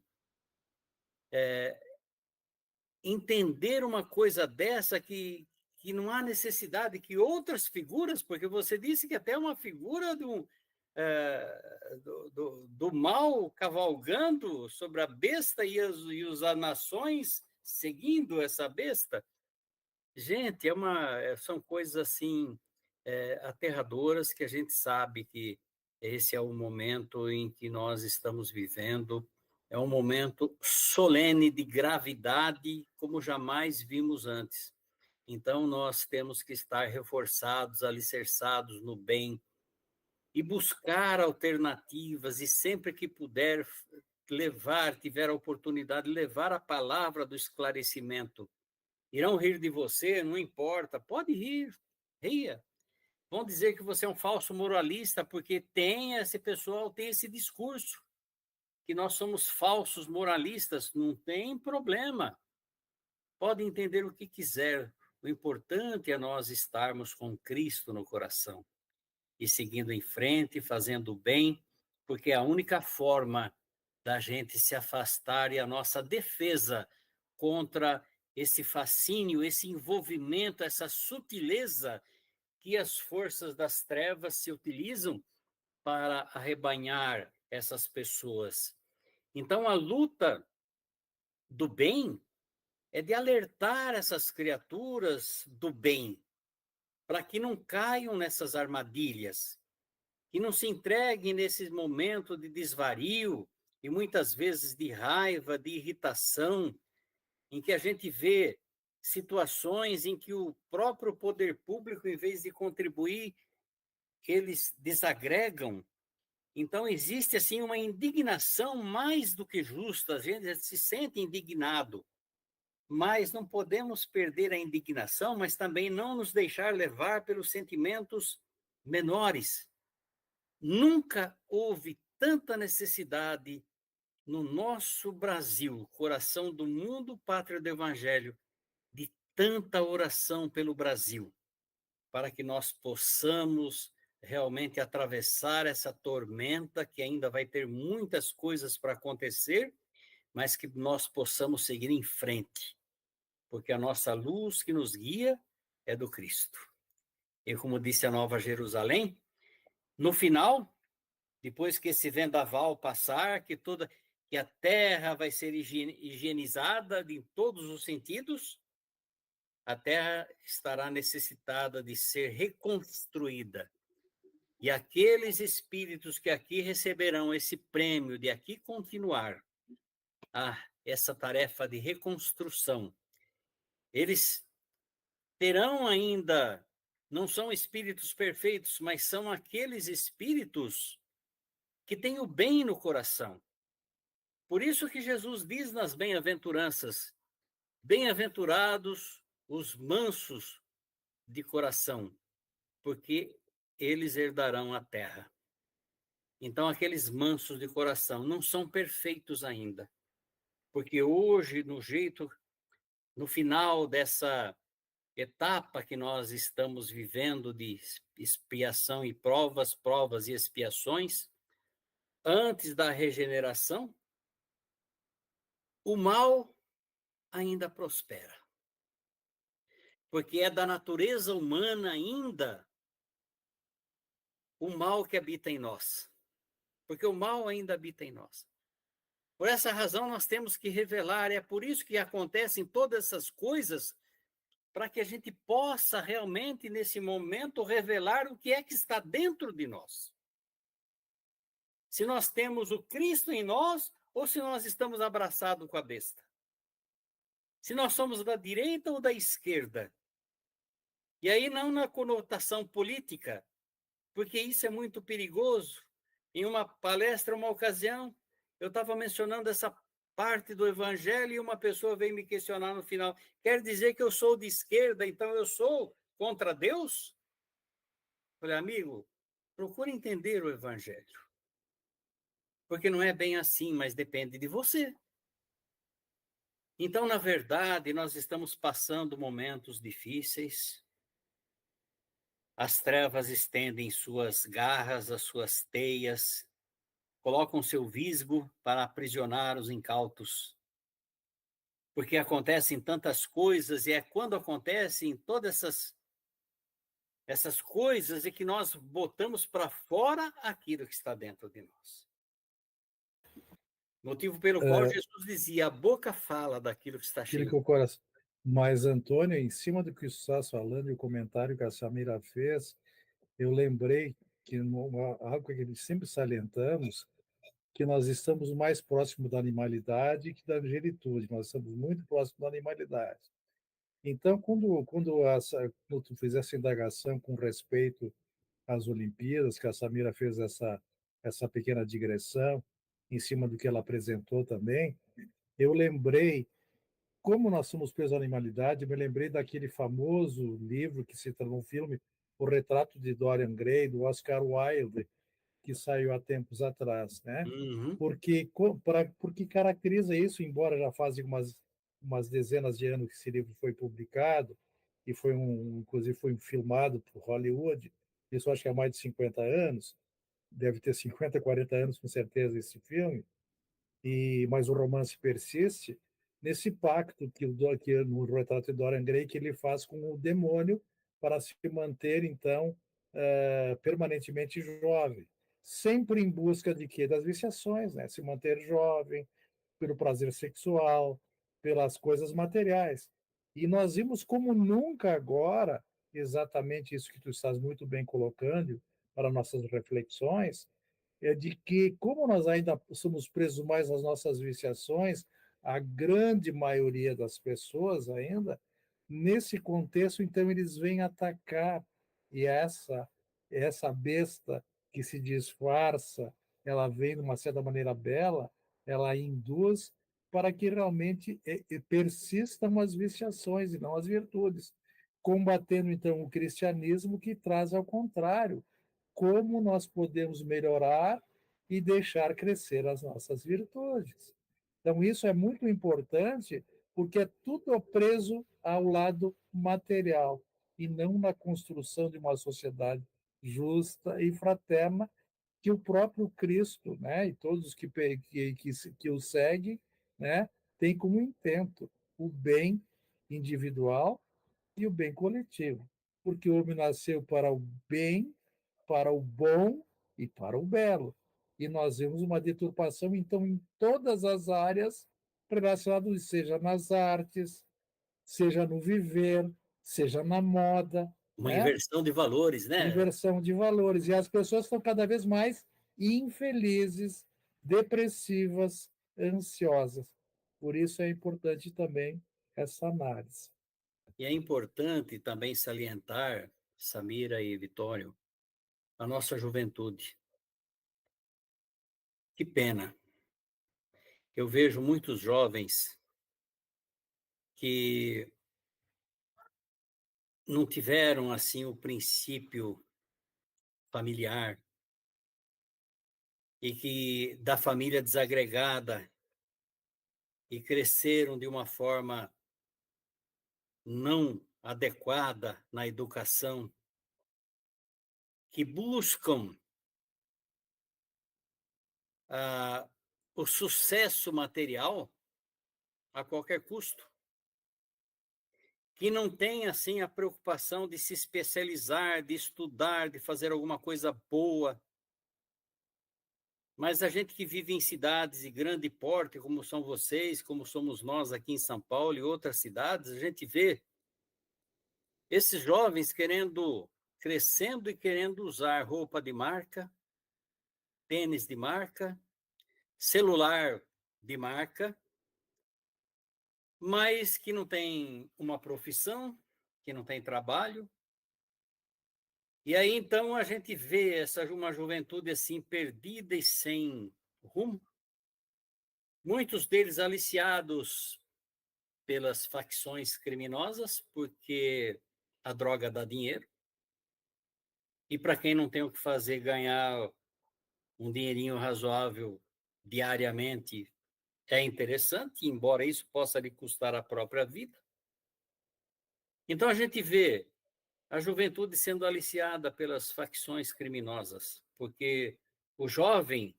entender uma coisa dessa que não há necessidade que outras figuras, porque você disse que até uma figura do mal cavalgando sobre a besta e as nações seguindo essa besta. Gente, são coisas assim aterradoras que a gente sabe que esse é o momento em que nós estamos vivendo. É um momento solene de gravidade como jamais vimos antes. Então, nós temos que estar reforçados, alicerçados no bem e buscar alternativas e sempre que puder tiver a oportunidade, levar a palavra do esclarecimento. Irão rir de você, não importa, pode rir, ria. Vão dizer que você é um falso moralista porque esse pessoal tem esse discurso que nós somos falsos moralistas, não tem problema. Pode entender o que quiser. O importante é nós estarmos com Cristo no coração e seguindo em frente, fazendo o bem, porque é a única forma da gente se afastar e a nossa defesa contra esse fascínio, esse envolvimento, essa sutileza que as forças das trevas se utilizam para arrebanhar essas pessoas. Então, a luta do bem é de alertar essas criaturas do bem, para que não caiam nessas armadilhas, que não se entreguem nesse momento de desvario e muitas vezes de raiva, de irritação, em que a gente vê situações em que o próprio poder público, em vez de contribuir, eles desagregam. Então, existe assim uma indignação mais do que justa, a gente se sente indignado, mas não podemos perder a indignação, mas também não nos deixar levar pelos sentimentos menores. Nunca houve tanta necessidade no nosso Brasil, coração do mundo, pátria do Evangelho, de tanta oração pelo Brasil, para que nós possamos realmente atravessar essa tormenta, que ainda vai ter muitas coisas para acontecer, mas que nós possamos seguir em frente, porque a nossa luz que nos guia é do Cristo. E como disse a Nova Jerusalém, no final, depois que esse vendaval passar, que a terra vai ser higienizada em todos os sentidos, a terra estará necessitada de ser reconstruída. E aqueles espíritos que aqui receberão esse prêmio de aqui continuar essa tarefa de reconstrução, eles terão ainda, não são espíritos perfeitos, mas são aqueles espíritos que têm o bem no coração. Por isso que Jesus diz nas bem-aventuranças: bem-aventurados os mansos, de coração, porque eles herdarão a terra. Então, aqueles mansos de coração não são perfeitos ainda, porque hoje, no final dessa etapa que nós estamos vivendo de expiação e provas, provas e expiações, antes da regeneração, o mal ainda prospera. Porque é da natureza humana ainda o mal que habita em nós. Porque o mal ainda habita em nós. Por essa razão, nós temos que revelar, é por isso que acontecem todas essas coisas, para que a gente possa realmente, nesse momento, revelar o que é que está dentro de nós. Se nós temos o Cristo em nós, ou se nós estamos abraçados com a besta. Se nós somos da direita ou da esquerda. E aí não na conotação política, porque isso é muito perigoso. Em uma palestra, uma ocasião, eu estava mencionando essa parte do evangelho e uma pessoa veio me questionar no final. Quer dizer que eu sou de esquerda, então eu sou contra Deus? Falei, amigo, procure entender o evangelho. Porque não é bem assim, mas depende de você. Então, na verdade, nós estamos passando momentos difíceis. As trevas estendem suas garras, as suas teias, colocam seu visgo para aprisionar os incautos. Porque acontecem tantas coisas, e é quando acontecem todas essas coisas é que nós botamos para fora aquilo que está dentro de nós. Motivo pelo qual Jesus dizia, a boca fala daquilo que está cheio. Que o coração. Mas, Antônio, em cima do que você está falando e o comentário que a Samira fez, eu lembrei que algo que sempre salientamos, que nós estamos mais próximos da animalidade que da angelitude, nós estamos muito próximos da animalidade. Então, quando tu fizer essa indagação com respeito às Olimpíadas, que a Samira fez essa pequena digressão em cima do que ela apresentou também, eu lembrei, como nós somos presos à animalidade, eu me lembrei daquele famoso livro que se tornou um filme, O Retrato de Dorian Gray, do Oscar Wilde, que saiu há tempos atrás, né? Uhum. Porque caracteriza isso, embora já fazem umas dezenas de anos que esse livro foi publicado, e inclusive foi filmado por Hollywood, isso acho que há mais de 50 anos, deve ter 50, 40 anos com certeza esse filme, mas o romance persiste nesse pacto que no retrato de Dorian Gray que ele faz com o demônio para se manter então permanentemente jovem, sempre em busca de quê? Das viciações, né? Se manter jovem pelo prazer sexual, pelas coisas materiais. E nós vimos como nunca agora, exatamente isso que tu estás muito bem colocando para nossas reflexões, é de que, como nós ainda somos presos mais às nossas viciações, a grande maioria das pessoas ainda, nesse contexto, então, eles vêm atacar, e essa besta que se disfarça, ela vem de uma certa maneira bela, ela induz para que realmente persistam as viciações e não as virtudes, combatendo, então, o cristianismo que traz ao contrário, como nós podemos melhorar e deixar crescer as nossas virtudes. Então, isso é muito importante, porque é tudo preso ao lado material e não na construção de uma sociedade justa e fraterna que o próprio Cristo, né, e todos que o seguem, né, têm como intento o bem individual e o bem coletivo, porque o homem nasceu para o bem, para o bom e para o belo. E nós vemos uma deturpação, então, em todas as áreas relacionadas, seja nas artes, seja no viver, seja na moda, Uma né? inversão de valores, né? Inversão de valores. E as pessoas estão cada vez mais infelizes, depressivas, ansiosas. Por isso é importante também essa análise. E é importante também salientar, Samira e Vitório, a nossa juventude. Que pena. Eu vejo muitos jovens que não tiveram assim o princípio familiar e que da família desagregada e cresceram de uma forma não adequada na educação, que buscam o sucesso material a qualquer custo, que não tem assim a preocupação de se especializar, de estudar, de fazer alguma coisa boa. Mas a gente que vive em cidades de grande porte, como são vocês, como somos nós aqui em São Paulo e outras cidades, a gente vê esses jovens crescendo e querendo usar roupa de marca, tênis de marca, celular de marca, mas que não tem uma profissão, que não tem trabalho. E aí, então, a gente vê uma juventude assim perdida e sem rumo, muitos deles aliciados pelas facções criminosas, porque a droga dá dinheiro, e para quem não tem o que fazer, ganhar um dinheirinho razoável diariamente é interessante, embora isso possa lhe custar a própria vida. Então a gente vê a juventude sendo aliciada pelas facções criminosas, porque o jovem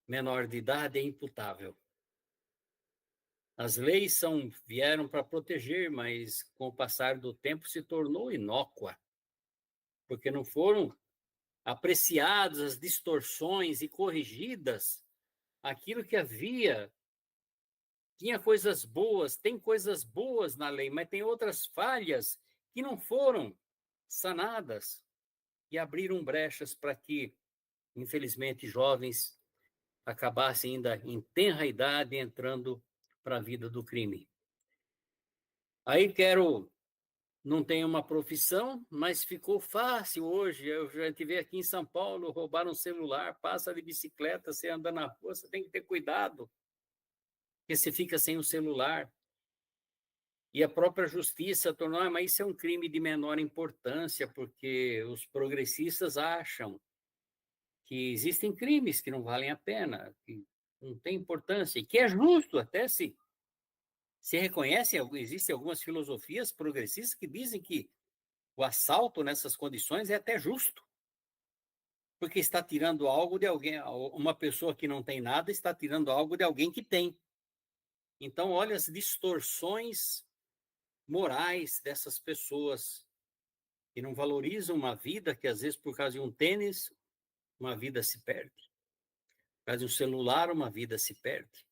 menor de idade é imputável. As leis vieram para proteger, mas com o passar do tempo se tornou inócua, porque não foram apreciadas as distorções e corrigidas aquilo que havia. Tinha coisas boas, tem coisas boas na lei, mas tem outras falhas que não foram sanadas e abriram brechas para que, infelizmente, jovens acabassem ainda em tenra idade entrando para a vida do crime. Aí não tenho uma profissão, mas ficou fácil hoje. Eu já tive aqui em São Paulo, roubaram um celular, passa de bicicleta, você anda na rua, você tem que ter cuidado, porque você fica sem o celular. E a própria justiça tornou, mas isso é um crime de menor importância, porque os progressistas acham que existem crimes que não valem a pena, que não tem importância, e que é justo, até se reconhece, existem algumas filosofias progressistas que dizem que o assalto nessas condições é até justo, porque está tirando algo de alguém, uma pessoa que não tem nada está tirando algo de alguém que tem. Então, olha as distorções morais dessas pessoas que não valorizam uma vida que, às vezes, por causa de um tênis, uma vida se perde. Por causa de um celular, uma vida se perde.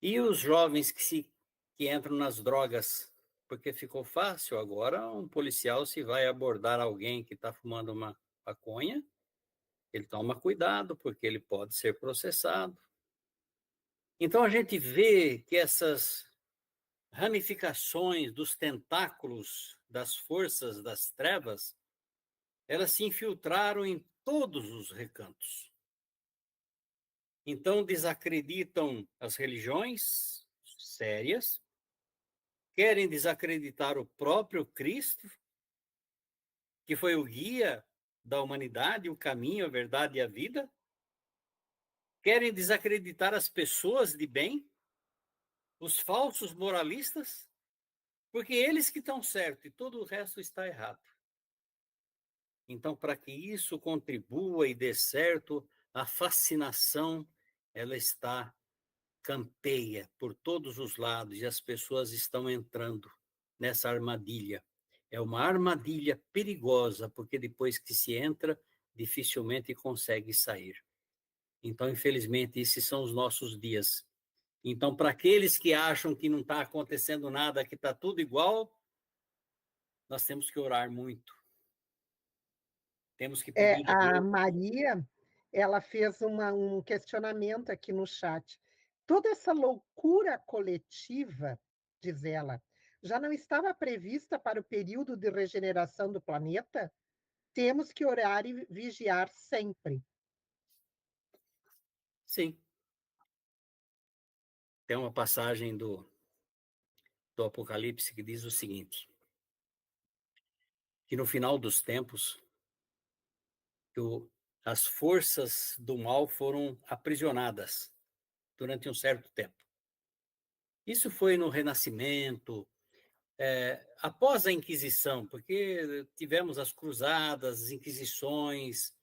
E os jovens que entram nas drogas, porque ficou fácil agora, um policial, se vai abordar alguém que está fumando uma maconha, ele toma cuidado, porque ele pode ser processado. Então, a gente vê que essas ramificações dos tentáculos das forças das trevas, elas se infiltraram em todos os recantos. Então, desacreditam as religiões sérias, querem desacreditar o próprio Cristo, que foi o guia da humanidade, o caminho, a verdade e a vida, querem desacreditar as pessoas de bem, os falsos moralistas, porque eles que estão certos e todo o resto está errado. Então, para que isso contribua e dê certo, a fascinação, ela campeia por todos os lados e as pessoas estão entrando nessa armadilha. É uma armadilha perigosa, porque depois que se entra, dificilmente consegue sair. Então, infelizmente, esses são os nossos dias. Então, para aqueles que acham que não está acontecendo nada, que está tudo igual, nós temos que orar muito. Temos que pedir a A Deus. Maria, ela fez um questionamento aqui no chat. Toda essa loucura coletiva, diz ela, já não estava prevista para o período de regeneração do planeta? Temos que orar e vigiar sempre. Sim. Tem uma passagem do Apocalipse que diz o seguinte: que no final dos tempos, as forças do mal foram aprisionadas durante um certo tempo. Isso foi no Renascimento, após a Inquisição, porque tivemos as cruzadas, as inquisições,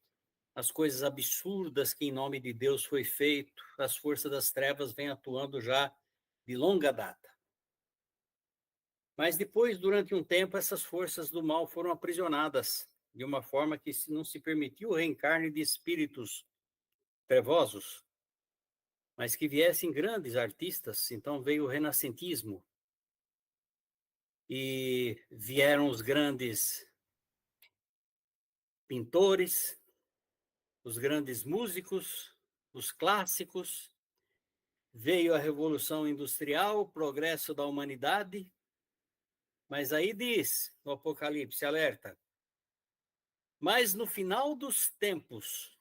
as coisas absurdas que em nome de Deus foi feito, as forças das trevas vêm atuando já de longa data. Mas depois, durante um tempo, essas forças do mal foram aprisionadas de uma forma que não se permitiu o reencarne de espíritos trevosos, mas que viessem grandes artistas. Então veio o renascentismo e vieram os grandes pintores, os grandes músicos, os clássicos. Veio a Revolução Industrial, o progresso da humanidade, mas aí diz no Apocalipse, alerta, mas no final dos tempos,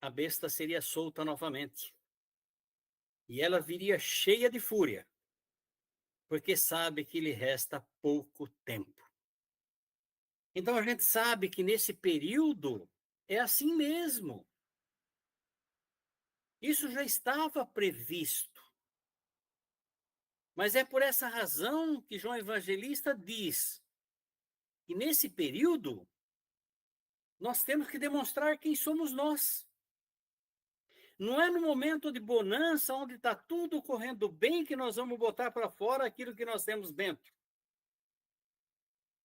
a besta seria solta novamente. E ela viria cheia de fúria, porque sabe que lhe resta pouco tempo. Então a gente sabe que nesse período é assim mesmo. Isso já estava previsto. Mas é por essa razão que João Evangelista diz que nesse período nós temos que demonstrar quem somos nós. Não é no momento de bonança, onde está tudo correndo bem, que nós vamos botar para fora aquilo que nós temos dentro.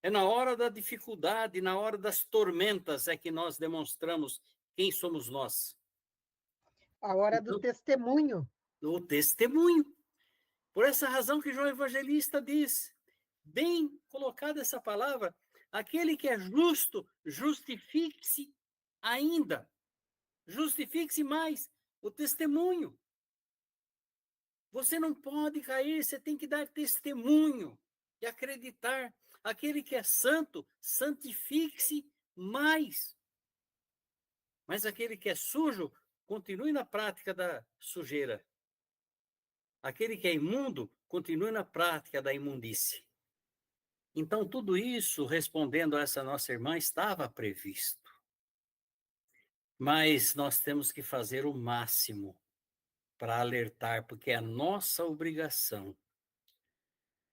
É na hora da dificuldade, na hora das tormentas, é que nós demonstramos quem somos nós. A hora do testemunho. O testemunho. Por essa razão que João Evangelista diz, bem colocada essa palavra, aquele que é justo, justifique-se ainda. Justifique-se mais, o testemunho. Você não pode cair, você tem que dar testemunho e acreditar. Aquele que é santo, santifique-se mais. Mas aquele que é sujo, continue na prática da sujeira. Aquele que é imundo, continue na prática da imundície. Então, tudo isso, respondendo a essa nossa irmã, estava previsto. Mas nós temos que fazer o máximo para alertar, porque é a nossa obrigação,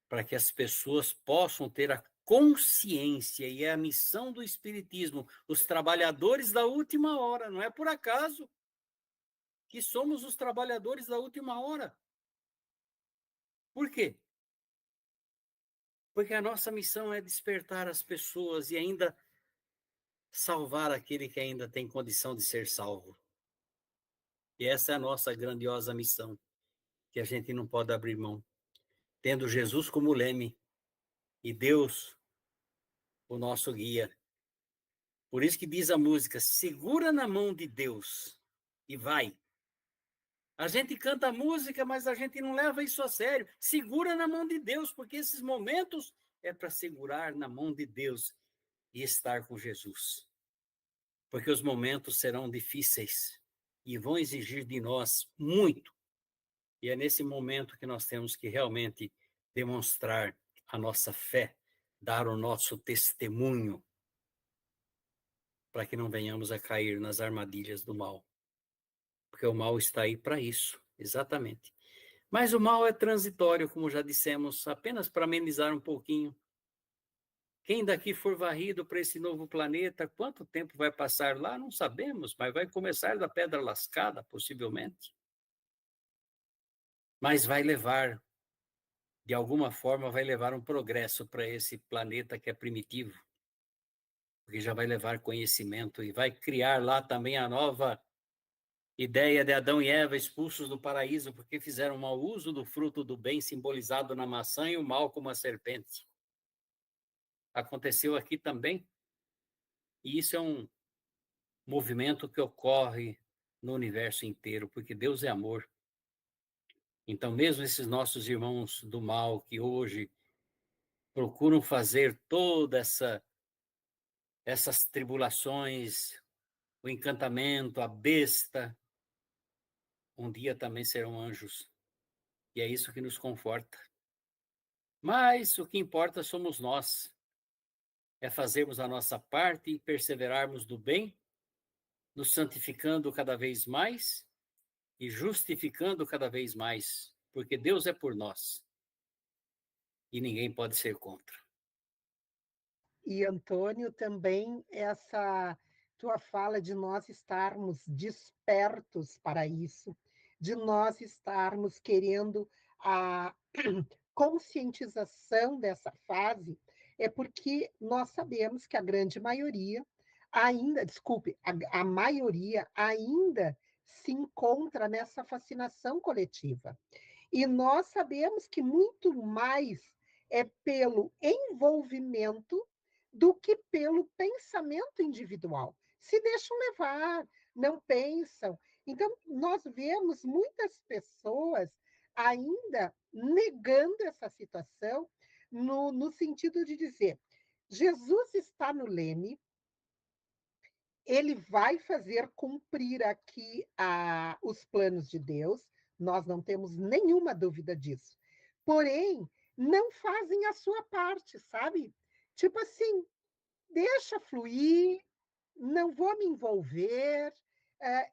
para que as pessoas possam ter a consciência, e é a missão do Espiritismo, os trabalhadores da última hora, não é por acaso que somos os trabalhadores da última hora. Por quê? Porque a nossa missão é despertar as pessoas e ainda salvar aquele que ainda tem condição de ser salvo. E essa é a nossa grandiosa missão, que a gente não pode abrir mão. Tendo Jesus como leme e Deus o nosso guia. Por isso que diz a música, segura na mão de Deus e vai. A gente canta música, mas a gente não leva isso a sério. Segura na mão de Deus, porque esses momentos é para segurar na mão de Deus e estar com Jesus. Porque os momentos serão difíceis e vão exigir de nós muito. E é nesse momento que nós temos que realmente demonstrar a nossa fé, dar o nosso testemunho, para que não venhamos a cair nas armadilhas do mal. Porque o mal está aí para isso, exatamente. Mas o mal é transitório, como já dissemos, apenas para amenizar um pouquinho. Quem daqui for varrido para esse novo planeta, quanto tempo vai passar lá? Não sabemos, mas vai começar da pedra lascada, possivelmente. Mas vai levar, de alguma forma, vai levar um progresso para esse planeta que é primitivo. Porque já vai levar conhecimento e vai criar lá também a nova ideia de Adão e Eva expulsos do paraíso porque fizeram mau uso do fruto do bem simbolizado na maçã e o mal como a serpente. Aconteceu aqui também. E isso é um movimento que ocorre no universo inteiro, porque Deus é amor. Então, mesmo esses nossos irmãos do mal que hoje procuram fazer toda essas tribulações, o encantamento, a besta, um dia também serão anjos. E é isso que nos conforta. Mas o que importa somos nós. É fazermos a nossa parte e perseverarmos do bem, nos santificando cada vez mais e justificando cada vez mais, porque Deus é por nós e ninguém pode ser contra. E, Antônio, também essa tua fala de nós estarmos despertos para isso, de nós estarmos querendo a conscientização dessa fase, é porque nós sabemos que a grande maioria ainda, desculpe, a maioria ainda se encontra nessa fascinação coletiva. E nós sabemos que muito mais é pelo envolvimento do que pelo pensamento individual. Se deixam levar, não pensam. Então, nós vemos muitas pessoas ainda negando essa situação, no sentido de dizer: Jesus está no leme, ele vai fazer cumprir aqui os planos de Deus, nós não temos nenhuma dúvida disso. Porém, não fazem a sua parte, sabe? Tipo assim, deixa fluir, não vou me envolver,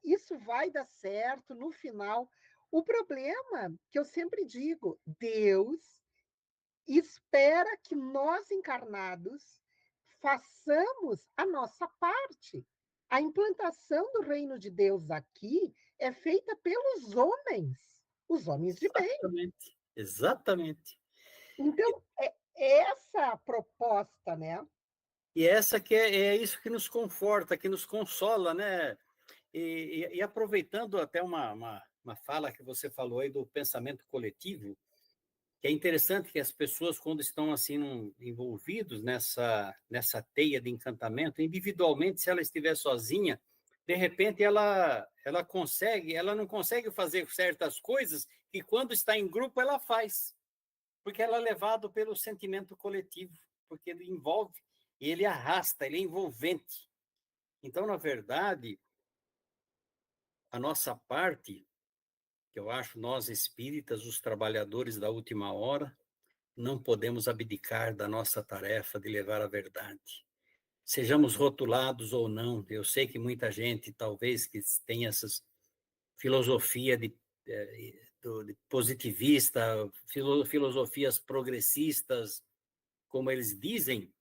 isso vai dar certo no final. O problema que eu sempre digo, Deus espera que nós encarnados façamos a nossa parte. A implantação do reino de Deus aqui é feita pelos homens, os homens de bem. Exatamente, exatamente. Então, é essa a proposta, né? E essa que é isso que nos conforta, que nos consola, né? E aproveitando até uma fala que você falou aí do pensamento coletivo, que é interessante que as pessoas, quando estão assim envolvidos nessa teia de encantamento, individualmente, se ela estiver sozinha, de repente ela não consegue fazer certas coisas que quando está em grupo ela faz, porque ela é levada pelo sentimento coletivo, porque ele envolve, ele arrasta, ele é envolvente. Então, na verdade, a nossa parte, que eu acho nós espíritas, os trabalhadores da última hora, não podemos abdicar da nossa tarefa de levar a verdade. Sejamos rotulados ou não, eu sei que muita gente, talvez, que tem essas filosofia de positivista, filosofias progressistas, como eles dizem,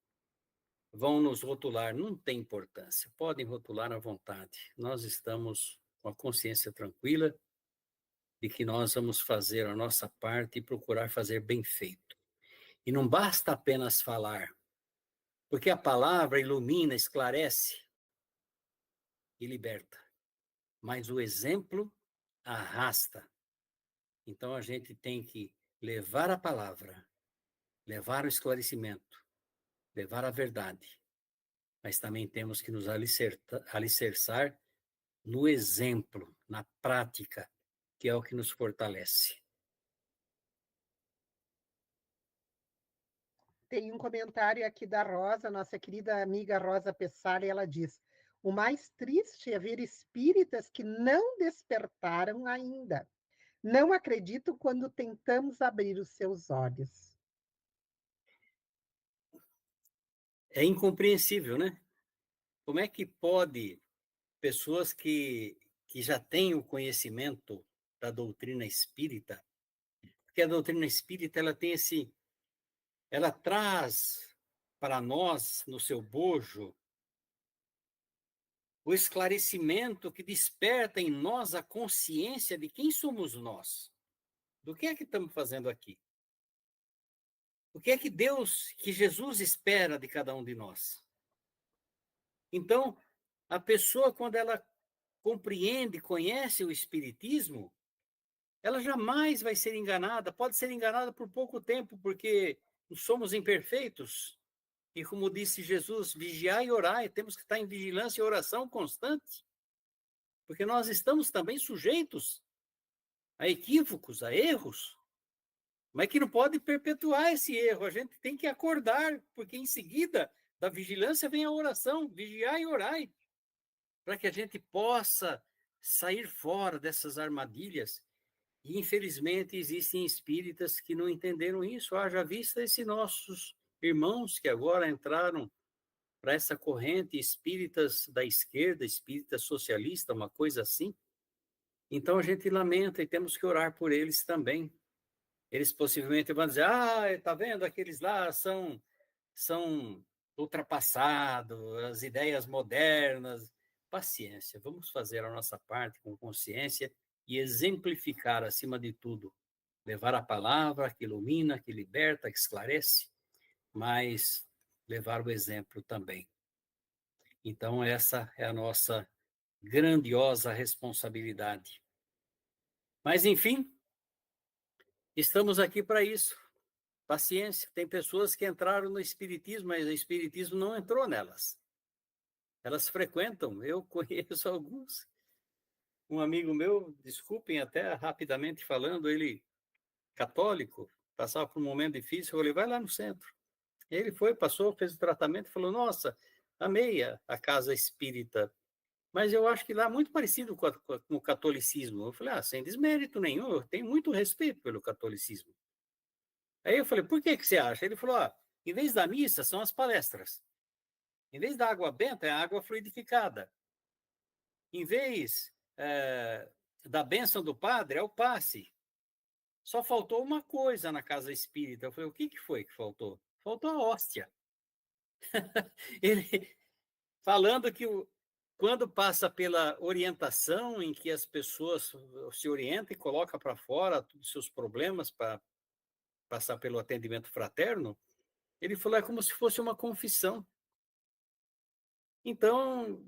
vão nos rotular. Não tem importância, podem rotular à vontade. Nós estamos com a consciência tranquila de que nós vamos fazer a nossa parte e procurar fazer bem feito. E não basta apenas falar, porque a palavra ilumina, esclarece e liberta, mas o exemplo arrasta. Então a gente tem que levar a palavra, levar o esclarecimento, levar a verdade, mas também temos que nos alicerçar no exemplo, na prática, que é o que nos fortalece. Tem um comentário aqui da Rosa, nossa querida amiga Rosa Pessari, ela diz: o mais triste é ver espíritas que não despertaram ainda. Não acredito quando tentamos abrir os seus olhos. É incompreensível, né? Como é que pode pessoas que já têm o conhecimento da doutrina espírita, porque a doutrina espírita ela traz para nós, no seu bojo, o esclarecimento que desperta em nós a consciência de quem somos nós, do que é que estamos fazendo aqui, o que é que Deus, que Jesus espera de cada um de nós. Então, a pessoa, quando ela compreende, conhece o Espiritismo, ela jamais vai ser enganada, pode ser enganada por pouco tempo, porque somos imperfeitos. E como disse Jesus, vigiai e orai, temos que estar em vigilância e oração constante, porque nós estamos também sujeitos a equívocos, a erros, mas que não pode perpetuar esse erro, a gente tem que acordar, porque em seguida da vigilância vem a oração, vigiai e orai, para que a gente possa sair fora dessas armadilhas E, infelizmente, existem espíritas que não entenderam isso. Haja vista esses nossos irmãos que agora entraram para essa corrente espíritas da esquerda, espírita socialista, uma coisa assim. Então, a gente lamenta e temos que orar por eles também. Eles possivelmente vão dizer, tá vendo, aqueles lá são ultrapassados, as ideias modernas. Paciência, vamos fazer a nossa parte com consciência e exemplificar, acima de tudo, levar a palavra que ilumina, que liberta, que esclarece, mas levar o exemplo também. Então, essa é a nossa grandiosa responsabilidade. Mas, enfim, estamos aqui para isso. Paciência. Tem pessoas que entraram no espiritismo, mas o espiritismo não entrou nelas. Elas frequentam, eu conheço alguns. Um amigo meu, desculpem até rapidamente falando, ele católico, passava por um momento difícil, eu falei, vai lá no centro. Ele foi, passou, fez o tratamento e falou, nossa, amei a casa espírita, mas eu acho que lá é muito parecido com o catolicismo. Eu falei, sem desmérito nenhum, eu tenho muito respeito pelo catolicismo. Aí eu falei, por que você acha? Ele falou, em vez da missa, são as palestras. Em vez da água benta, é a água fluidificada. Em vez da bênção do padre, é o passe. Só faltou uma coisa na casa espírita. Eu falei, o que foi que faltou? Faltou a hóstia. Ele falando que quando passa pela orientação em que as pessoas se orientam e colocam para fora todos os seus problemas para passar pelo atendimento fraterno, ele falou, é como se fosse uma confissão. Então,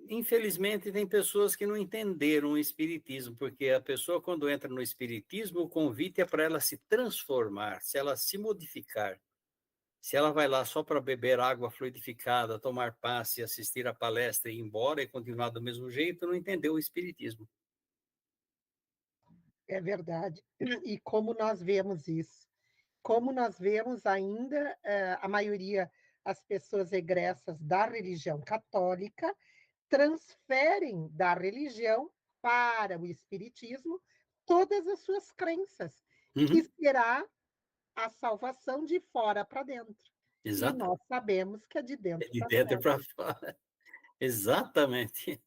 infelizmente, tem pessoas que não entenderam o espiritismo, porque a pessoa, quando entra no espiritismo, o convite é para ela se transformar, se ela se modificar. Se ela vai lá só para beber água fluidificada, tomar passe, assistir a palestra e ir embora e continuar do mesmo jeito, não entendeu o espiritismo. É verdade. E como nós vemos isso? Como nós vemos ainda, a maioria, as pessoas egressas da religião católica, transferem da religião para o espiritismo todas as suas crenças, que será a salvação de fora para dentro. E Exato. nós sabemos que é de É dentro de para dentro fora. para fora. Exatamente.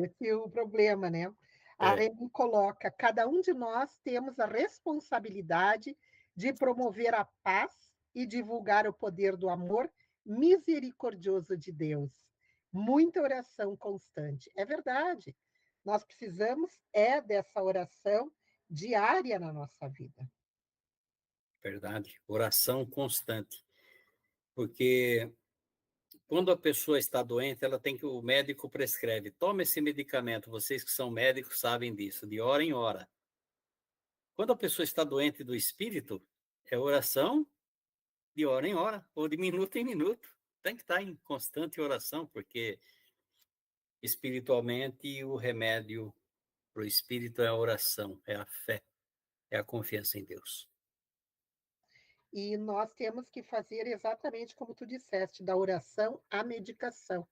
Esse é o problema, né? A É, Reni coloca: cada um de nós temos a responsabilidade de promover a paz e divulgar o poder do amor misericordioso de Deus. Muita oração constante. É verdade. Nós precisamos dessa oração diária na nossa vida. verdade. Oração constante. Porque quando a pessoa está doente, ela tem que o médico prescreve, tome esse medicamento. Vocês que são médicos sabem disso, de hora em hora. Quando a pessoa está doente do espírito, é oração de hora em hora, ou de minuto em minuto. Tem que estar em constante oração, porque espiritualmente o remédio para o espírito é a oração, é a fé, é a confiança em Deus. E nós temos que fazer exatamente como tu disseste, da oração à medicação.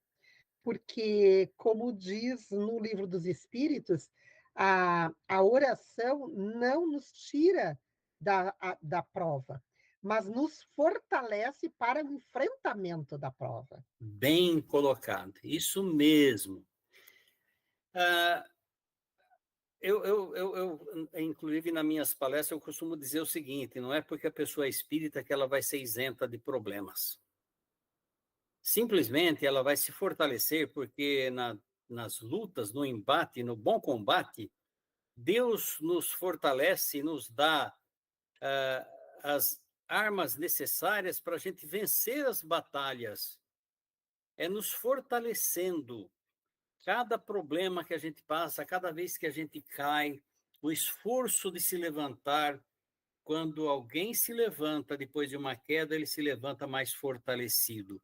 Porque, como diz no Livro dos Espíritos, a oração não nos tira da prova, mas nos fortalece para o enfrentamento da prova. Bem colocado, isso mesmo. Inclusive, nas minhas palestras, eu costumo dizer o seguinte, não é porque a pessoa é espírita que ela vai ser isenta de problemas. Simplesmente ela vai se fortalecer porque nas lutas, no embate, no bom combate, Deus nos fortalece, nos dá as armas necessárias para a gente vencer as batalhas. É nos fortalecendo. Cada problema que a gente passa, cada vez que a gente cai, o esforço de se levantar, quando alguém se levanta depois de uma queda, ele se levanta mais fortalecido.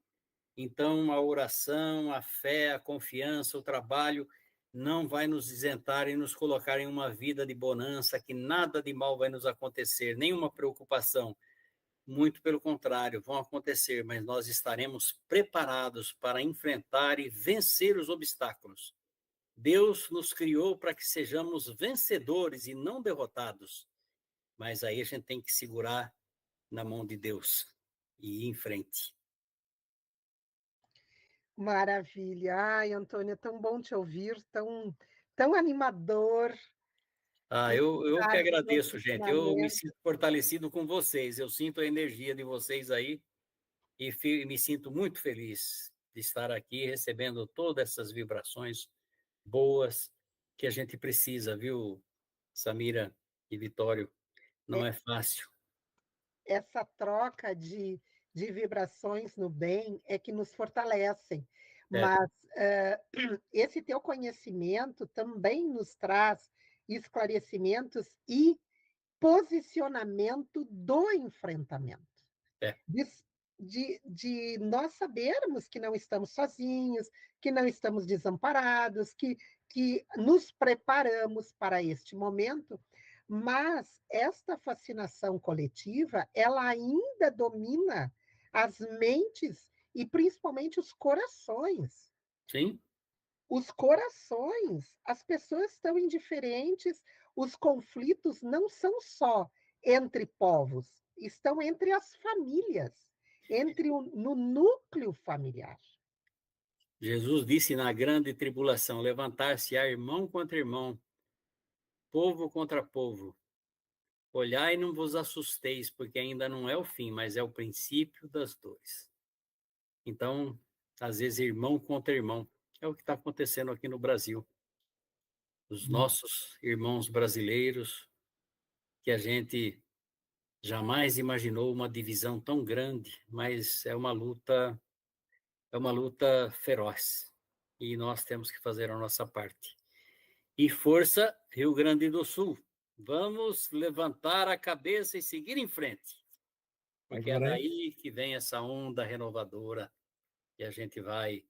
Então, a oração, a fé, a confiança, o trabalho não vai nos isentar e nos colocar em uma vida de bonança, que nada de mal vai nos acontecer, nenhuma preocupação. Muito pelo contrário, vão acontecer, mas nós estaremos preparados para enfrentar e vencer os obstáculos. Deus nos criou para que sejamos vencedores e não derrotados. Mas aí a gente tem que segurar na mão de Deus e ir em frente. Maravilha. Ai, Antônio, é tão bom te ouvir, tão animador. Eu que Escutar os seus agradeço, gente. Eu me ensinamentos. sinto fortalecido com vocês. Eu sinto a energia de vocês aí e me sinto muito feliz de estar aqui recebendo todas essas vibrações boas que a gente precisa, viu, Samira e Vitório? Não é fácil. Essa troca de vibrações no bem é que nos fortalecem. É, Mas esse teu conhecimento também nos traz esclarecimentos e posicionamento do enfrentamento. é. De, de nós sabermos que não estamos sozinhos, que não estamos desamparados, que nos preparamos para este momento, mas esta fascinação coletiva, ela ainda domina as mentes e principalmente os corações. Sim, Os corações, as pessoas estão indiferentes, os conflitos não são só entre povos, estão entre as famílias, no núcleo familiar. Jesus disse na grande tribulação: levantar-se-á irmão contra irmão, povo contra povo. Olhai e não vos assusteis, porque ainda não é o fim, mas é o princípio das dores. Então, às vezes, irmão contra irmão. É o que está acontecendo aqui no Brasil. Os nossos irmãos brasileiros, que a gente jamais imaginou uma divisão tão grande, mas é uma luta feroz. E nós temos que fazer a nossa parte. E força, Rio Grande do Sul. Vamos levantar a cabeça e seguir em frente. Porque é Agora, daí que vem essa onda renovadora e a gente vai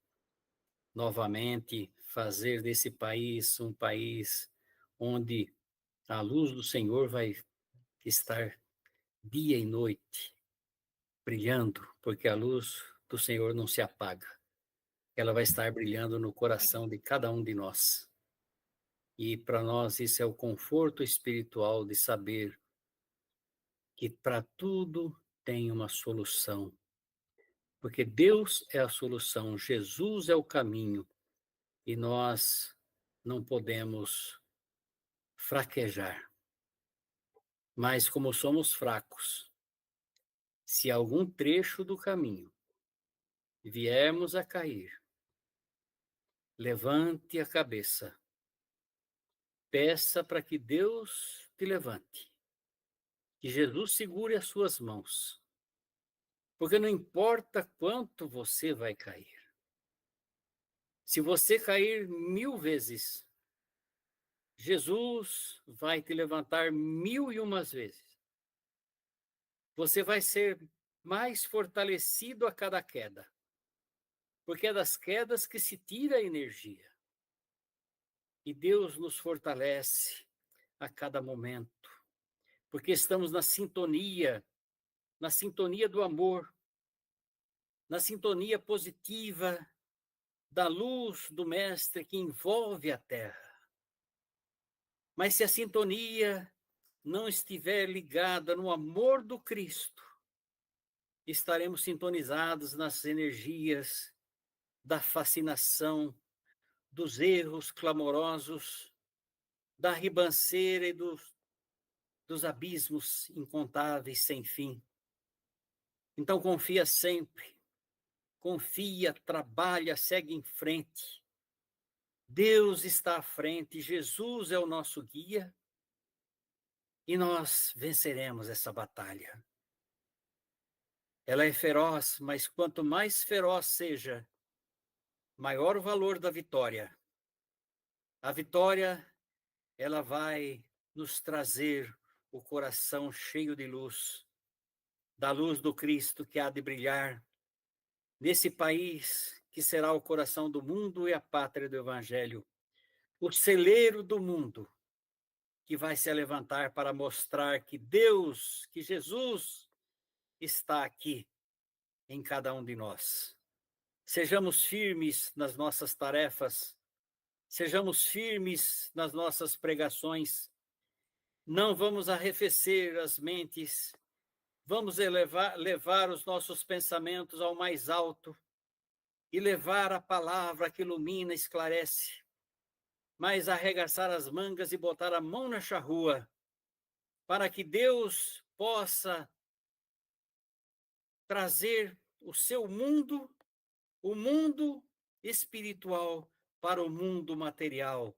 novamente fazer desse país um país onde a luz do Senhor vai estar dia e noite brilhando, porque a luz do Senhor não se apaga. Ela vai estar brilhando no coração de cada um de nós. E para nós isso é o conforto espiritual de saber que para tudo tem uma solução. Porque Deus é a solução, Jesus é o caminho, e nós não podemos fraquejar. Mas como somos fracos, se algum trecho do caminho viermos a cair, levante a cabeça, peça para que Deus te levante, que Jesus segure as suas mãos, porque não importa quanto você vai cair. Se você cair 1000 vezes, Jesus vai te levantar 1001 vezes. Você vai ser mais fortalecido a cada queda, porque é das quedas que se tira a energia. E Deus nos fortalece a cada momento, porque estamos na sintonia do amor, na sintonia positiva da luz do Mestre que envolve a terra. Mas se a sintonia não estiver ligada no amor do Cristo, estaremos sintonizados nas energias da fascinação, dos erros clamorosos, da ribanceira e dos abismos incontáveis sem fim. Então confia sempre, confia, trabalha, segue em frente. Deus está à frente, Jesus é o nosso guia e nós venceremos essa batalha. Ela é feroz, mas quanto mais feroz seja, maior o valor da vitória. A vitória, ela vai nos trazer o coração cheio de luz, da luz do Cristo que há de brilhar nesse país que será o coração do mundo e a pátria do Evangelho, o celeiro do mundo, que vai se levantar para mostrar que Deus, que Jesus está aqui em cada um de nós. Sejamos firmes nas nossas tarefas, sejamos firmes nas nossas pregações, não vamos arrefecer as mentes, vamos levar os nossos pensamentos ao mais alto e levar a palavra que ilumina, esclarece, mas arregaçar as mangas e botar a mão na charrua, para que Deus possa trazer o seu mundo, o mundo espiritual, para o mundo material.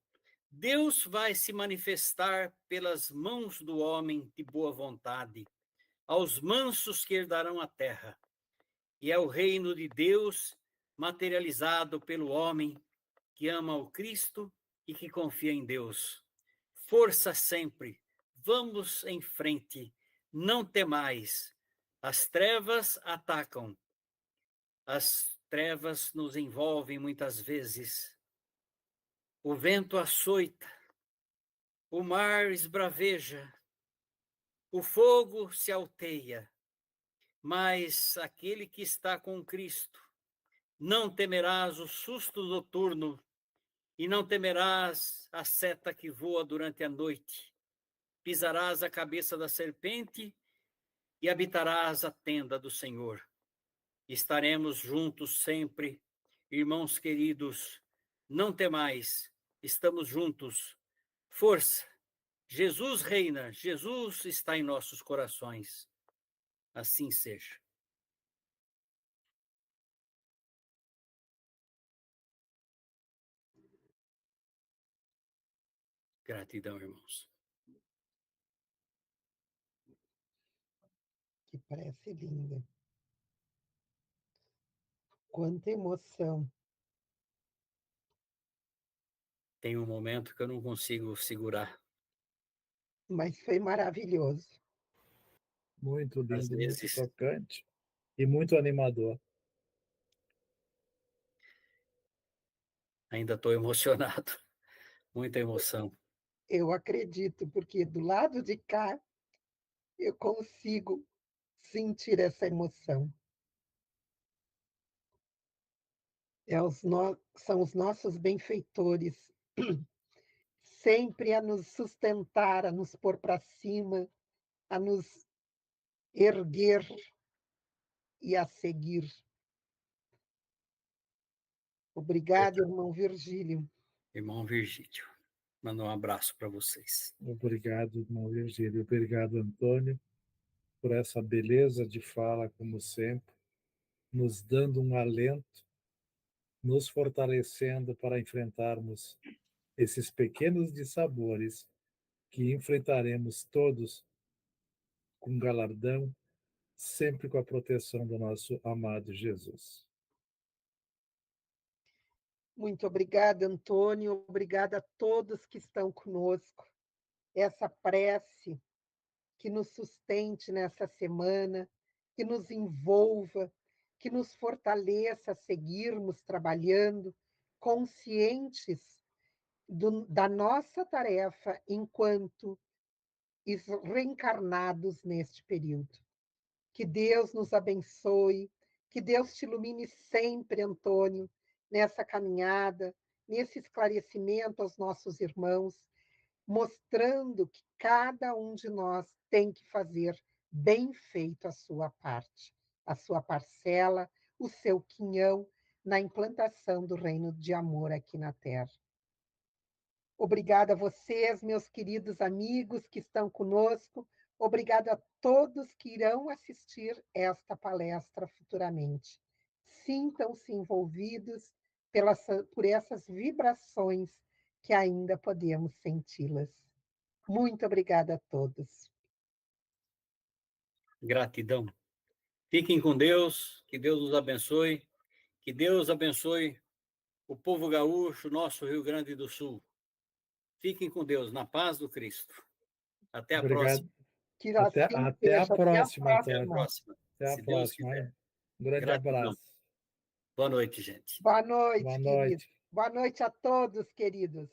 Deus vai se manifestar pelas mãos do homem de boa vontade, aos mansos que herdarão a terra. E é o reino de Deus materializado pelo homem que ama o Cristo e que confia em Deus. Força sempre, vamos em frente, não temais. As trevas atacam, as trevas nos envolvem muitas vezes. O vento açoita, o mar esbraveja, o fogo se alteia, mas aquele que está com Cristo, não temerás o susto noturno e não temerás a seta que voa durante a noite. Pisarás a cabeça da serpente e habitarás a tenda do Senhor. Estaremos juntos sempre, irmãos queridos, não temais, estamos juntos. Força, Jesus reina, Jesus está em nossos corações. Assim seja. Gratidão, irmãos. Que prece linda. Quanta emoção. Tem um momento que eu não consigo segurar. Mas foi maravilhoso. Muito Às lindo, muito vezes, tocante e muito animador. ainda estou emocionado. Muita emoção. Eu acredito, porque do lado de cá eu consigo sentir essa emoção. São os nossos benfeitores, sempre a nos sustentar, a nos pôr para cima, a nos erguer e a seguir. Obrigada, irmão Virgílio. Irmão Virgílio, manda um abraço para vocês. Obrigado, irmão Virgílio. Obrigado, Antônio, por essa beleza de fala, como sempre, nos dando um alento, nos fortalecendo para enfrentarmos esses pequenos dissabores que enfrentaremos todos com galardão, sempre com a proteção do nosso amado Jesus. Muito obrigada, Antônio. Obrigada a todos que estão conosco. Essa prece que nos sustente nessa semana, que nos envolva, que nos fortaleça a seguirmos trabalhando, conscientes da nossa tarefa enquanto reencarnados neste período. Que Deus nos abençoe, que Deus te ilumine sempre, Antônio, nessa caminhada, nesse esclarecimento aos nossos irmãos, mostrando que cada um de nós tem que fazer bem feito a sua parte, a sua parcela, o seu quinhão na implantação do reino de amor aqui na Terra. Obrigada a vocês, meus queridos amigos que estão conosco. Obrigada a todos que irão assistir esta palestra futuramente. Sintam-se envolvidos por essas vibrações que ainda podemos senti-las. Muito obrigada a todos. Gratidão. Fiquem com Deus, que Deus nos abençoe, que Deus abençoe o povo gaúcho, nosso Rio Grande do Sul. Fiquem com Deus, na paz do Cristo. Até a próxima. Que assim até a próxima, Até a próxima. Até a próxima. Um grande Gratidão. abraço. Boa noite, gente. Boa noite, Boa queridos. noite. Boa noite a todos, queridos.